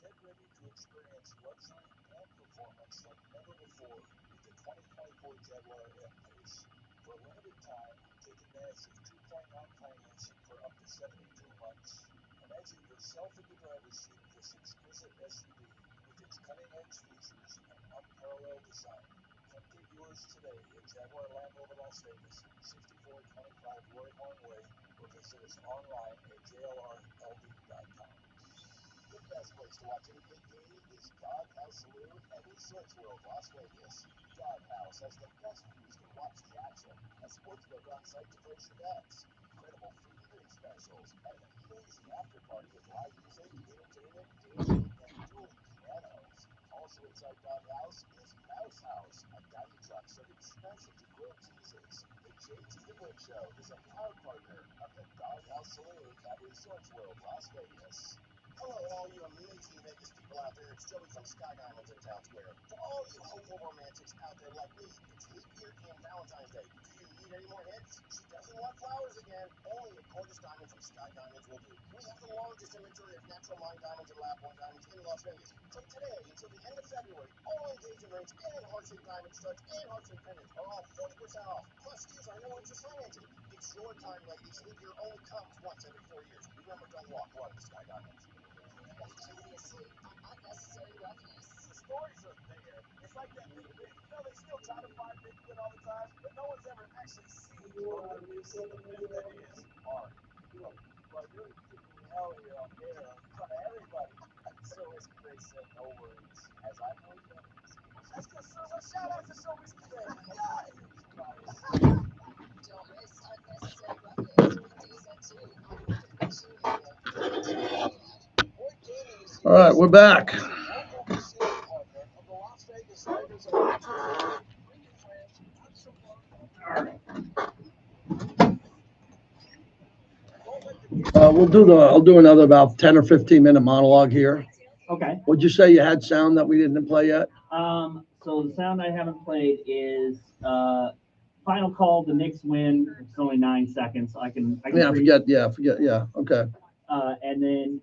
Get ready to experience luxury and performance like never before with the 2024 Jaguar F-Pace. For a limited time, take advantage of 2.9 financing for up to 72 months. Imagine yourself in the driver's seat of this exquisite SUV with its cutting-edge features and unparalleled design. Come get yours today at Jaguar Land Rover Las Vegas, 6425 Roy Horn Way, or visit us online at jlrld.com. The best place to watch any big game is Doghouse Saloon at Resorts World Las Vegas. Doghouse has the best views to watch the action, a sportsbook on site to place your bets, incredible food and drink specials, and an easy after party with live music, entertainment, dancing, and dueling pianos. Also inside Doghouse is Mouse House, a dining truck serving specialty grilled cheeses. The JT the Brick Show is a proud partner of the Doghouse Saloon at Resorts World Las Vegas. Hello, all you amazing Vegas people out there. It's Joey from Sky Diamonds in Town Square. For all you hopeful romantics out there like me, it's leap year and Valentine's Day. Do you need any more hints? She doesn't want flowers again. Only a gorgeous diamond from Sky Diamonds will do. We have the largest inventory of natural mined diamonds and lab worn diamonds in Las Vegas. From today until the end of February, all engagement rings and heart-shaped diamond studs and heart-shaped pendants are all 40% off. Plus, deals are no interest financing. It's your time, ladies. Leap year only comes once every 4 years. Remember, don't walk, run to Sky Diamonds. Previously on Unnecessary Roughness. The stories are there. It's like that big win. You know, they still try to find big win all the time, but no one's ever actually seen what big win that is. Mark. Well, you're kicking hell here on air in front of everybody. So as Chris said, no worries. As I know you, that's just a shout out to Showbiz today. Don't miss Unnecessary Roughness weekdays at 2 on Motivation Radio. All right, we're back. I'll do another about 10 or 15-minute monologue here. Okay. Would you say you had sound that we didn't play yet? So the sound I haven't played is final call. The Knicks win. It's only 9 seconds. I can Forget. Yeah. Okay. And then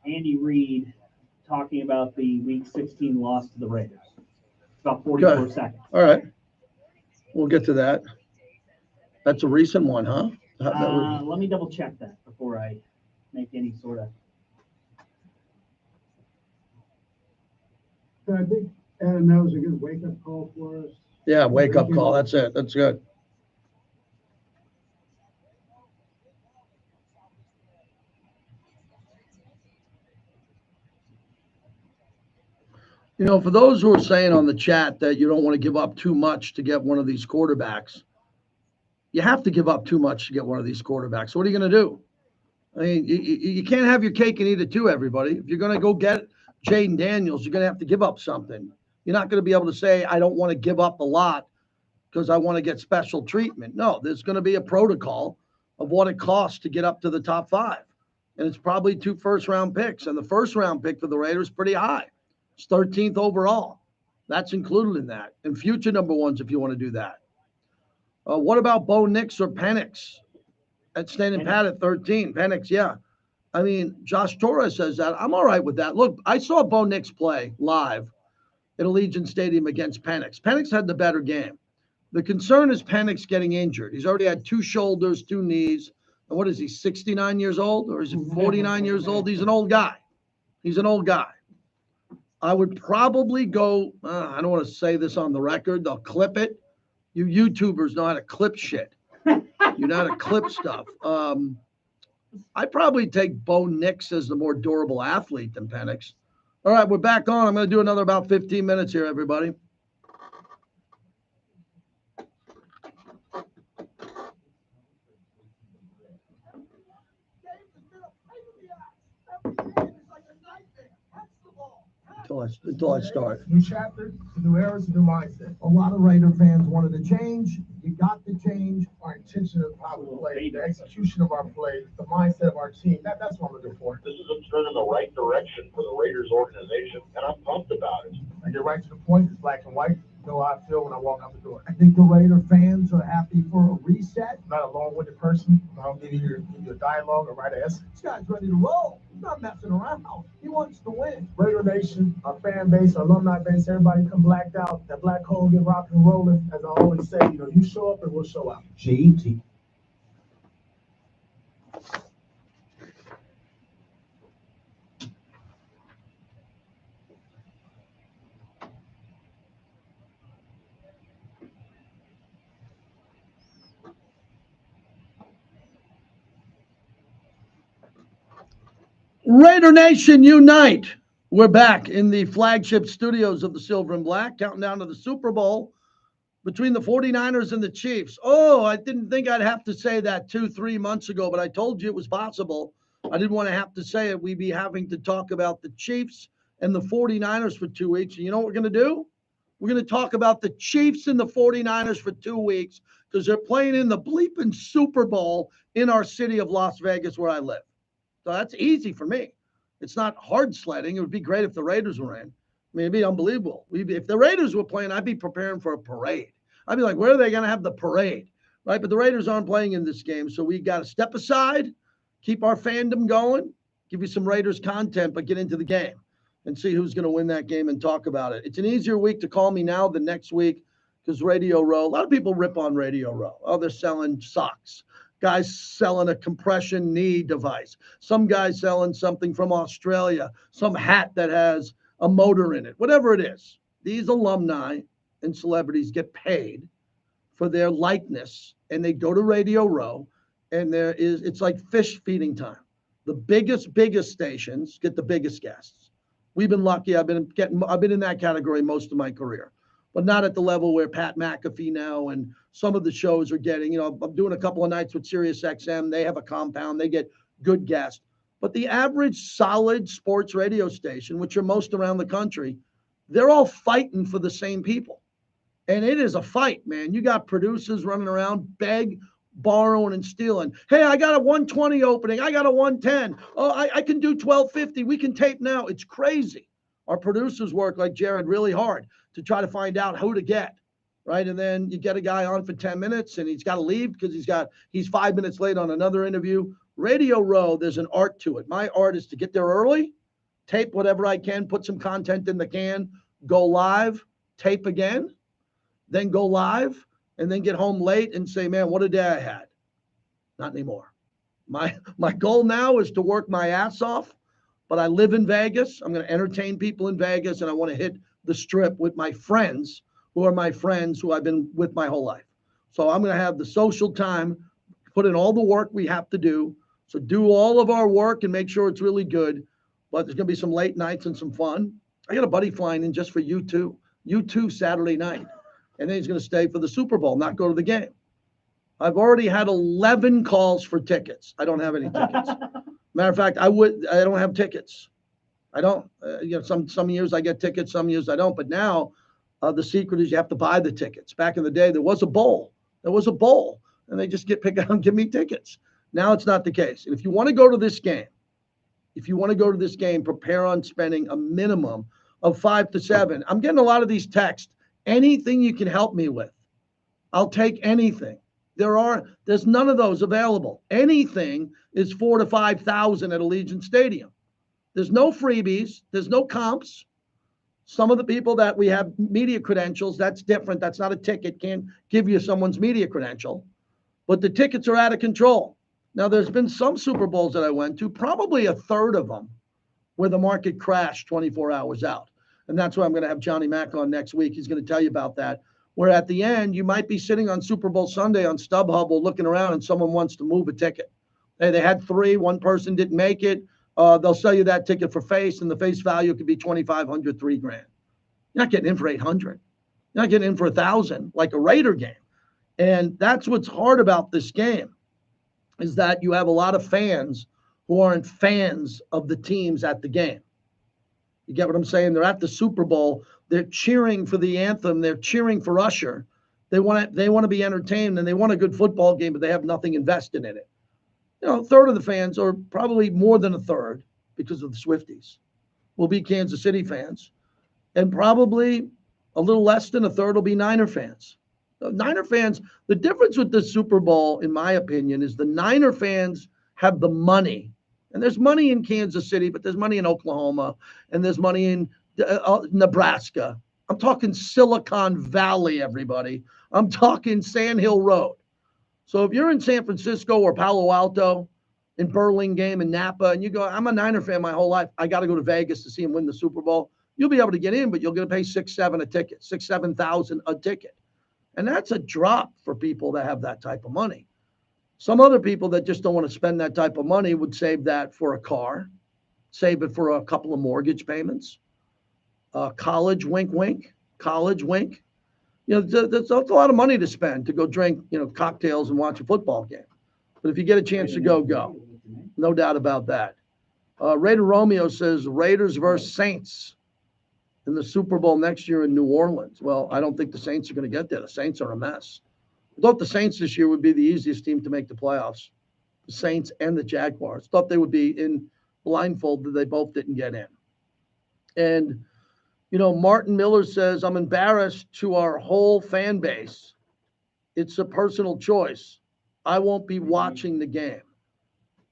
Andy Reid talking about the Week 16 loss to the Raiders. About 44 seconds. All right. We'll get to that. That's a recent one, huh? Let me double check that before I make any sort of. I think, Adam, that was a good wake-up call for us. Yeah, wake-up call. That's it. That's good. You know, for those who are saying on the chat that you don't want to give up too much to get one of these quarterbacks, you have to give up too much to get one of these quarterbacks. What are you going to do? I mean, you can't have your cake and eat it too, everybody. If you're going to go get Jaden Daniels, you're going to have to give up something. You're not going to be able to say, I don't want to give up a lot because I want to get special treatment. No, there's going to be a protocol of what it costs to get up to the top 5. And it's probably 2 first-round picks. And the first-round pick for the Raiders is pretty high. It's 13th overall. That's included in that. And future number ones if you want to do that. What about Bo Nix or Penix? At standing pat at 13. Penix, yeah. I mean, Josh Torres says that. I'm all right with that. Look, I saw Bo Nix play live at Allegiant Stadium against Penix. Penix had the better game. The concern is Penix getting injured. He's already had 2 shoulders, 2 knees. And what is he, 69 years old? Or is he 49 years old? He's an old guy. I would probably go, I don't want to say this on the record. They'll clip it. You YouTubers know how to clip shit. You know how to clip stuff. I'd probably take Bo Nix as the more durable athlete than Penix. All right, we're back on. I'm going to do another about 15 minutes here, everybody. until I start. New chapter, a new era, a new mindset. A lot of Raider fans wanted to change. You got to change. Our intention of how we play, the execution of our play, the mindset of our team. That's what I'm looking for. This is a turn in the right direction for the Raiders organization, and I'm pumped about it. I get right to the point. It's black and white. You know how I feel when I walk out the door. I think the Raider fans are happy for a reset. I'm not a long-winded person. I don't give you a dialogue or write an essay. This guy's ready to roll. He's not messing around. He wants to win. Raider Nation, our fan base, our alumni base, everybody come blacked out. That black hole get rock and rolling. As I always say, you show up and we'll show out. GET. Raider Nation, unite. We're back in the flagship studios of the Silver and Black, counting down to the Super Bowl between the 49ers and the Chiefs. Oh, I didn't think I'd have to say that 2-3 months ago, but I told you it was possible. I didn't want to have to say it. We'd be having to talk about the Chiefs and the 49ers for 2 weeks. And you know what we're going to do? We're going to talk about the Chiefs and the 49ers for 2 weeks because they're playing in the bleeping Super Bowl in our city of Las Vegas where I live. So that's easy for me. It's not hard sledding. It would be great if the Raiders were in. I mean, it'd be unbelievable. If the Raiders were playing, I'd be preparing for a parade. I'd be like, where are they going to have the parade? Right? But the Raiders aren't playing in this game. So we got to step aside, keep our fandom going, give you some Raiders content, but get into the game and see who's going to win that game and talk about it. It's an easier week to call me now than next week because Radio Row, a lot of people rip on Radio Row. Oh, they're selling socks. Guys selling a compression knee device. Some guys selling something from Australia, some hat that has a motor in it, whatever it is. These alumni and celebrities get paid for their likeness, and they go to Radio Row, and it's like fish feeding time. The biggest stations get the biggest guests. We've been lucky. I've been in that category most of my career, but not at the level where Pat McAfee now and some of the shows are getting. I'm doing a couple of nights with Sirius XM. They have a compound. They get good guests. But the average solid sports radio station, which are most around the country, they're all fighting for the same people. And it is a fight, man. You got producers running around, borrowing and stealing. Hey, I got a 120 opening. I got a 110. Oh, I can do 1250. We can tape now. It's crazy. Our producers work like Jared really hard to try to find out who to get, right? And then you get a guy on for 10 minutes and he's got to leave because he's 5 minutes late on another interview. Radio Row, there's an art to it. My art is to get there early, tape whatever I can, put some content in the can, go live, tape again, then go live, and then get home late and say, man, what a day I had. Not anymore. My goal now is to work my ass off, but I live in Vegas. I'm going to entertain people in Vegas, and I want to hit the strip with my friends who are my friends who I've been with my whole life. So I'm going to have the social time, put in all the work we have to do. So do all of our work and make sure it's really good. But there's going to be some late nights and some fun. I got a buddy flying in just for U2 Saturday night. And then he's going to stay for the Super Bowl, not go to the game. I've already had 11 calls for tickets. I don't have any tickets. Matter of fact, I don't have tickets. I don't. Some years I get tickets, some years I don't. But now the secret is you have to buy the tickets. Back in the day, there was a bowl. And they just pick out and give me tickets. Now it's not the case. And if you want to go to this game, prepare on spending a minimum of 5 to 7. I'm getting a lot of these texts. Anything you can help me with, I'll take anything. There's none of those available. Anything is 4,000 to 5,000 at Allegiant Stadium. There's no freebies. There's no comps. Some of the people that we have media credentials, that's different. That's not a ticket. Can't give you someone's media credential. But the tickets are out of control. Now, there's been some Super Bowls that I went to, probably a third of them, where the market crashed 24 hours out. And that's why I'm going to have Johnny Mack on next week. He's going to tell you about that. Where at the end, you might be sitting on Super Bowl Sunday on StubHub or looking around and someone wants to move a ticket. Hey, they had 3, one person didn't make it. They'll sell you that ticket for face, and the face value could be $2,500, $3,000. You're not getting in for $800. You're not getting in for $1,000 like a Raider game. And that's what's hard about this game is that you have a lot of fans who aren't fans of the teams at the game. You get what I'm saying? They're at the Super Bowl. They're cheering for the anthem. They're cheering for Usher. They want to be entertained, and they want a good football game, but they have nothing invested in it. A third of the fans, or probably more than a third, because of the Swifties, will be Kansas City fans, and probably a little less than a third will be Niner fans. Niner fans, the difference with the Super Bowl, in my opinion, is the Niner fans have the money. And there's money in Kansas City, but there's money in Oklahoma, and there's money in Nebraska. I'm talking Silicon Valley, everybody. I'm talking Sand Hill Road. So if you're in San Francisco or Palo Alto, in Burlingame and Napa, and you go, I'm a Niner fan my whole life. I got to go to Vegas to see him win the Super Bowl. You'll be able to get in, but you're going to pay $7,000 a ticket. And that's a drop for people that have that type of money. Some other people that just don't want to spend that type of money would save that for a car, save it for a couple of mortgage payments, college, wink, wink, college, wink. There's a lot of money to spend to go drink, cocktails and watch a football game. But if you get a chance to go. No doubt about that. Raider Romeo says Raiders versus Saints in the Super Bowl next year in New Orleans. Well, I don't think the Saints are going to get there. The Saints are a mess. I thought the Saints this year would be the easiest team to make the playoffs. The Saints and the Jaguars. Thought they would be in blindfold, but they both didn't get in. And, Martin Miller says, I'm embarrassed to our whole fan base. It's a personal choice. I won't be watching the game.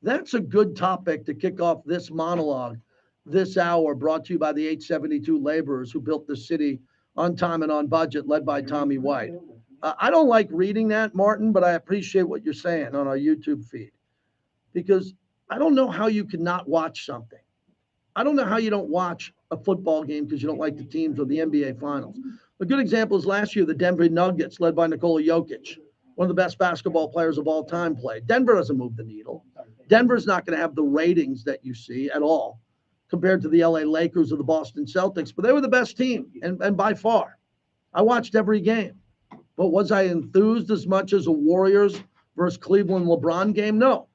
That's a good topic to kick off this monologue this hour, brought to you by the 872 laborers who built the city on time and on budget, led by Tommy White. I don't like reading that, Martin, but I appreciate what you're saying on our YouTube feed, because I don't know how you can not watch something. I don't know how you don't watch a football game because you don't like the teams or the NBA Finals. A good example is last year, the Denver Nuggets, led by Nikola Jokic, one of the best basketball players of all time, played. Denver doesn't move the needle. Denver's not going to have the ratings that you see at all compared to the LA Lakers or the Boston Celtics, but they were the best team, and by far. I watched every game. But was I enthused as much as a Warriors versus Cleveland LeBron game? No.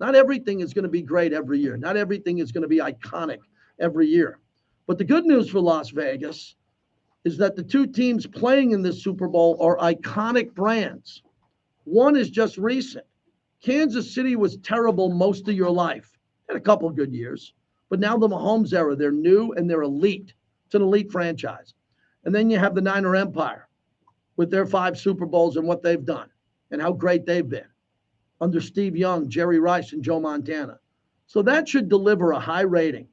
Not everything is going to be great every year. Not everything is going to be iconic every year. But the good news for Las Vegas is that the two teams playing in this Super Bowl are iconic brands. One is just recent. Kansas City was terrible most of your life. Had a couple of good years. But now the Mahomes era, they're new and they're elite. It's an elite franchise. And then you have the Niner Empire with their 5 Super Bowls and what they've done and how great they've been under Steve Young, Jerry Rice, and Joe Montana. So that should deliver a high rating.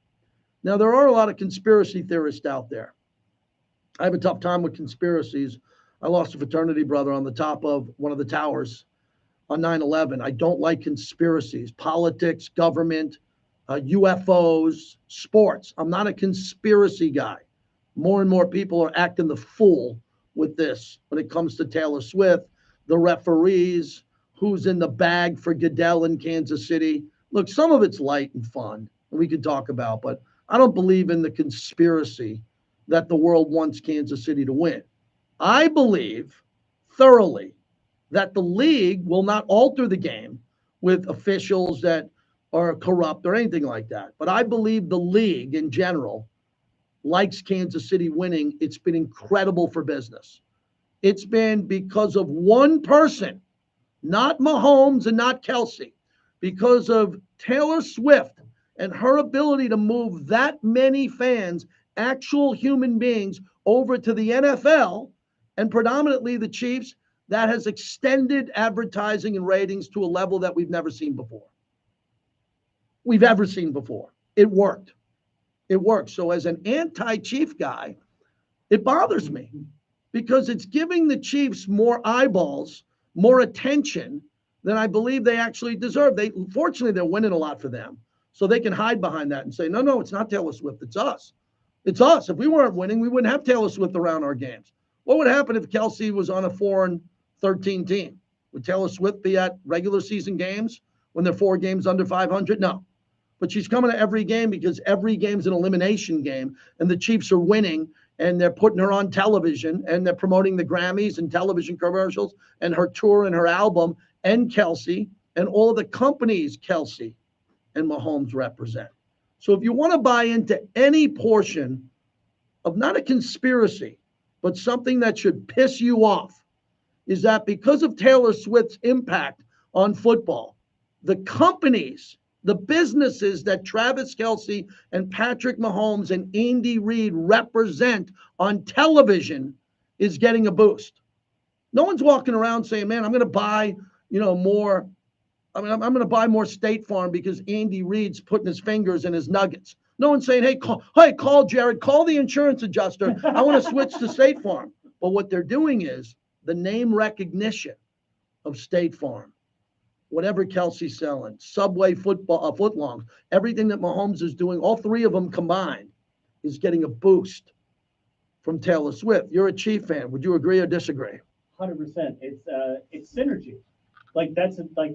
Now, there are a lot of conspiracy theorists out there. I have a tough time with conspiracies. I lost a fraternity brother on the top of one of the towers on 9/11. I don't like conspiracies, politics, government, UFOs, sports. I'm not a conspiracy guy. More and more people are acting the fool with this when it comes to Taylor Swift, the referees, who's in the bag for Goodell in Kansas City. Look, some of it's light and fun, and we can talk about, but I don't believe in the conspiracy that the world wants Kansas City to win. I believe thoroughly that the league will not alter the game with officials that are corrupt or anything like that. But I believe the league in general likes Kansas City winning. It's been incredible for business. It's been because of one person, not Mahomes and not Kelsey, because of Taylor Swift and her ability to move that many fans, actual human beings, over to the NFL and predominantly the Chiefs. That has extended advertising and ratings to a level that we've never seen before. It worked. It works. So as an anti-Chief guy, it bothers me because it's giving the Chiefs more eyeballs, more attention than I believe they actually deserve. Fortunately, they're winning a lot for them. So they can hide behind that and say, no, it's not Taylor Swift. It's us. It's us. If we weren't winning, we wouldn't have Taylor Swift around our games. What would happen if Kelsey was on a 4-13 team? Would Taylor Swift be at regular season games when they're 4 games under 500? No. But she's coming to every game because every game's an elimination game, and the Chiefs are winning, and they're putting her on television, and they're promoting the Grammys and television commercials and her tour and her album and Kelsey and all of the companies Kelsey and Mahomes represent. So if you want to buy into any portion of not a conspiracy, but something that should piss you off, is that because of Taylor Swift's impact on football, the companies, the businesses that Travis Kelce and Patrick Mahomes and Andy Reid represent on television is getting a boost. No one's walking around saying, man, I'm going to buy, more. I'm going to buy more State Farm because Andy Reid's putting his fingers in his nuggets. No one's saying, call Jared, call the insurance adjuster. I want to switch to State Farm. But what they're doing is the name recognition of State Farm, whatever Kelsey's selling, Subway football, footlongs, everything that Mahomes is doing, all three of them combined is getting a boost from Taylor Swift. You're a Chief fan. Would you agree or disagree? 100%. It's synergy. Like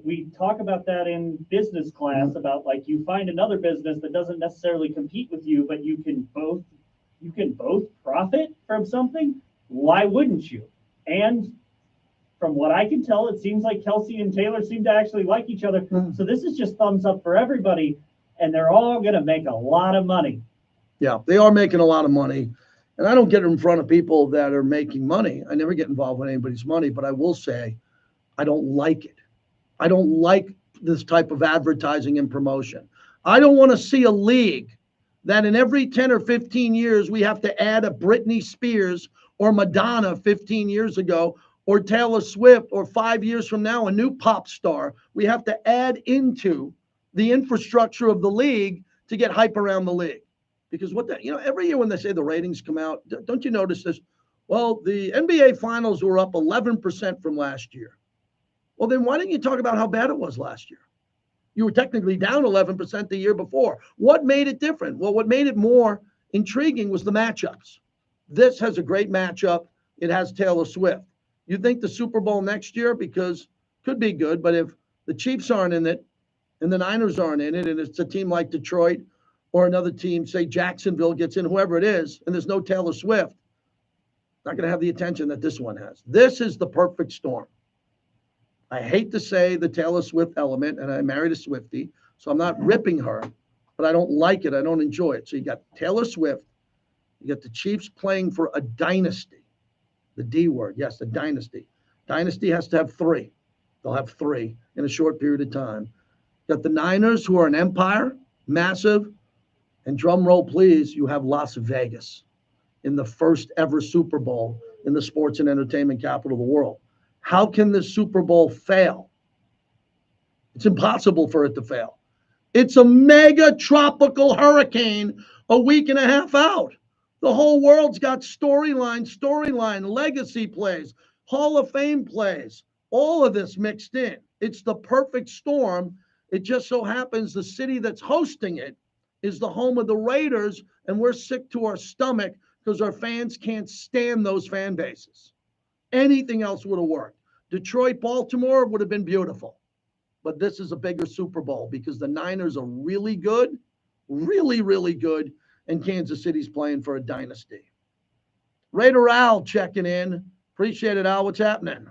we talk about that in business class about like you find another business that doesn't necessarily compete with you, but you can both profit from something. Why wouldn't you? And from what I can tell, it seems like Kelsey and Taylor seem to actually like each other. So this is just thumbs up for everybody, and they're all going to make a lot of money. Yeah, they are making a lot of money. And I don't get in front of people that are making money. I never get involved with anybody's money, but I will say I don't like it. I don't like this type of advertising and promotion. I don't want to see a league that in every 10 or 15 years we have to add a Britney Spears or Madonna 15 years ago, or Taylor Swift, or 5 years from now, a new pop star. We have to add into the infrastructure of the league to get hype around the league. Because every year when they say the ratings come out, don't you notice this? Well, the NBA finals were up 11% from last year. Well, then why didn't you talk about how bad it was last year? You were technically down 11% the year before. What made it different? Well, what made it more intriguing was the matchups. This has a great matchup. It has Taylor Swift. You think the Super Bowl next year, because could be good, but if the Chiefs aren't in it and the Niners aren't in it, and it's a team like Detroit or another team, say Jacksonville gets in, whoever it is, and there's no Taylor Swift, not going to have the attention that this one has. This is the perfect storm. I hate to say the Taylor Swift element, and I married a Swiftie, so I'm not ripping her, but I don't like it. I don't enjoy it. So you got Taylor Swift, you got the Chiefs playing for a dynasty. The D word, yes, the dynasty. Dynasty has to have three. They'll have three in a short period of time. You got the Niners, who are an empire, massive, and drum roll, please, you have Las Vegas in the first ever Super Bowl in the sports and entertainment capital of the world. How can the Super Bowl fail? It's impossible for it to fail. It's a mega tropical hurricane a week and a half out. The whole world's got storyline, legacy plays, Hall of Fame plays, all of this mixed in. It's the perfect storm. It just so happens the city that's hosting it is the home of the Raiders, and we're sick to our stomach because our fans can't stand those fan bases. Anything else would have worked. Detroit, Baltimore would have been beautiful. But this is a bigger Super Bowl because the Niners are really good, really, really good, and Kansas City's playing for a dynasty. Raider Al checking in. Appreciate it, Al. What's happening?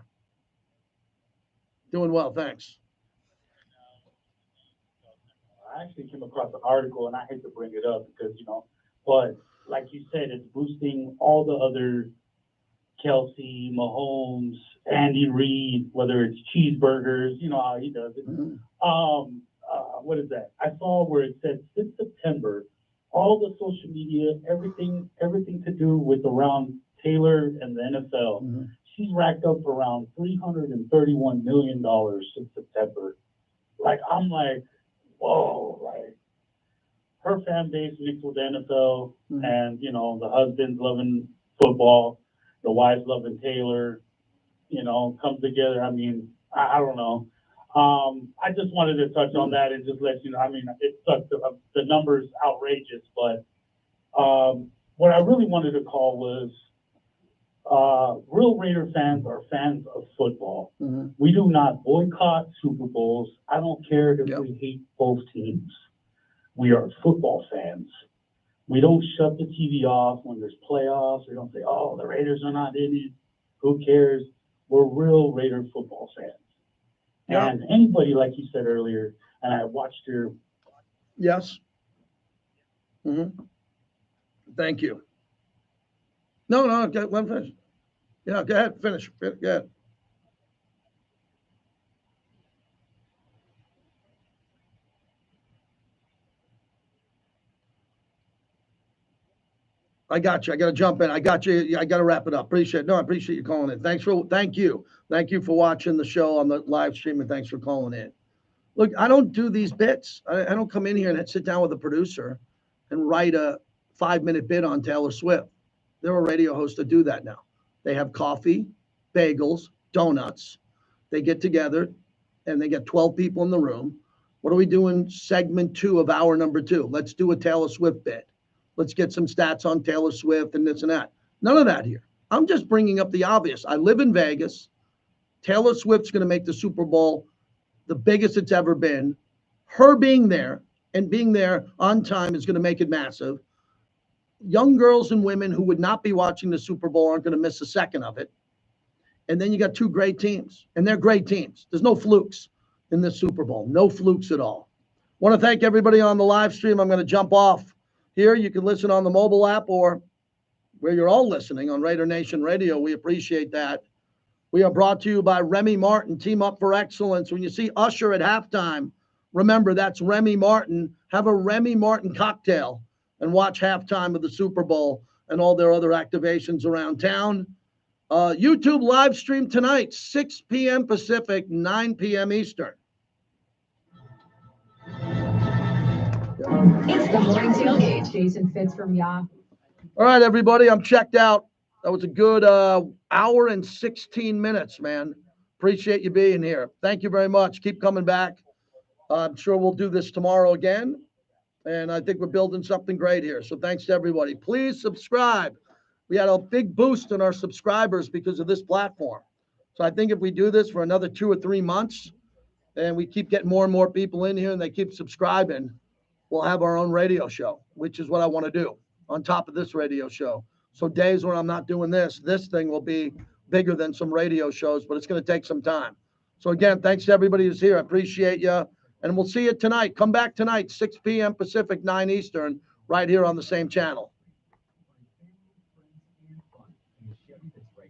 Doing well, thanks. I actually came across an article, and I hate to bring it up because, but like you said, it's boosting all the other Kelsey, Mahomes, Andy Reid, whether it's cheeseburgers, how he does it. Mm-hmm. What is that? I saw where it said since September, all the social media, everything to do with around Taylor and the NFL, she's racked up around $331 million since September. I'm like, whoa, her fan base mixed with the NFL, and the husband's loving football, the wife's loving Taylor, comes together. I mean, I don't know. I just wanted to touch on that and just let you know. I mean, it sucks. The number's outrageous, but what I really wanted to call was real Raider fans are fans of football. We do not boycott Super Bowls. I don't care if we hate both teams. We are football fans. We don't shut the TV off when there's playoffs. We don't say, oh, the Raiders are not in it. Who cares? We're real Raider football fans. And anybody, like you said earlier, and I watched your Thank you. No, let me finish. Yeah, go ahead, finish. Go ahead. I got you. I got to jump in. I got you. I got to wrap it up. Appreciate it. No, I appreciate you calling in. Thank you. Thank you for watching the show on the live stream, and thanks for calling in. Look, I don't do these bits. I don't come in here and sit down with a producer and write a 5-minute bit on Taylor Swift. There are radio hosts that do that now. They have coffee, bagels, donuts. They get together and they get 12 people in the room. What are we doing? Segment 2 of hour number 2. Let's do a Taylor Swift bit. Let's get some stats on Taylor Swift and this and that. None of that here. I'm just bringing up the obvious. I live in Vegas. Taylor Swift's going to make the Super Bowl the biggest it's ever been. Her being there and being there on time is going to make it massive. Young girls and women who would not be watching the Super Bowl aren't going to miss a second of it. And then you got 2 great teams, and they're great teams. There's no flukes in this Super Bowl. No flukes at all. Want to thank everybody on the live stream. I'm going to jump off here. You can listen on the mobile app or where you're all listening on Raider Nation Radio. We appreciate that. We are brought to you by Remy Martin, Team Up for Excellence. When you see Usher at halftime, remember that's Remy Martin. Have a Remy Martin cocktail and watch halftime of the Super Bowl and all their other activations around town. YouTube live stream tonight, 6 p.m. Pacific, 9 p.m. Eastern. It's the morning tailgate. Jason Fitz from Yahoo. All right, everybody, I'm checked out. That was a good hour and 16 minutes, man. Appreciate you being here. Thank you very much. Keep coming back. I'm sure we'll do this tomorrow again. And I think we're building something great here. So thanks to everybody. Please subscribe. We had a big boost in our subscribers because of this platform. So I think if we do this for another 2 or 3 months and we keep getting more and more people in here and they keep subscribing, we'll have our own radio show, which is what I want to do on top of this radio show. So days when I'm not doing this thing will be bigger than some radio shows, but it's going to take some time. So again, thanks to everybody who's here. I appreciate you. And we'll see you tonight. Come back tonight, 6 p.m. Pacific, 9 Eastern, right here on the same channel.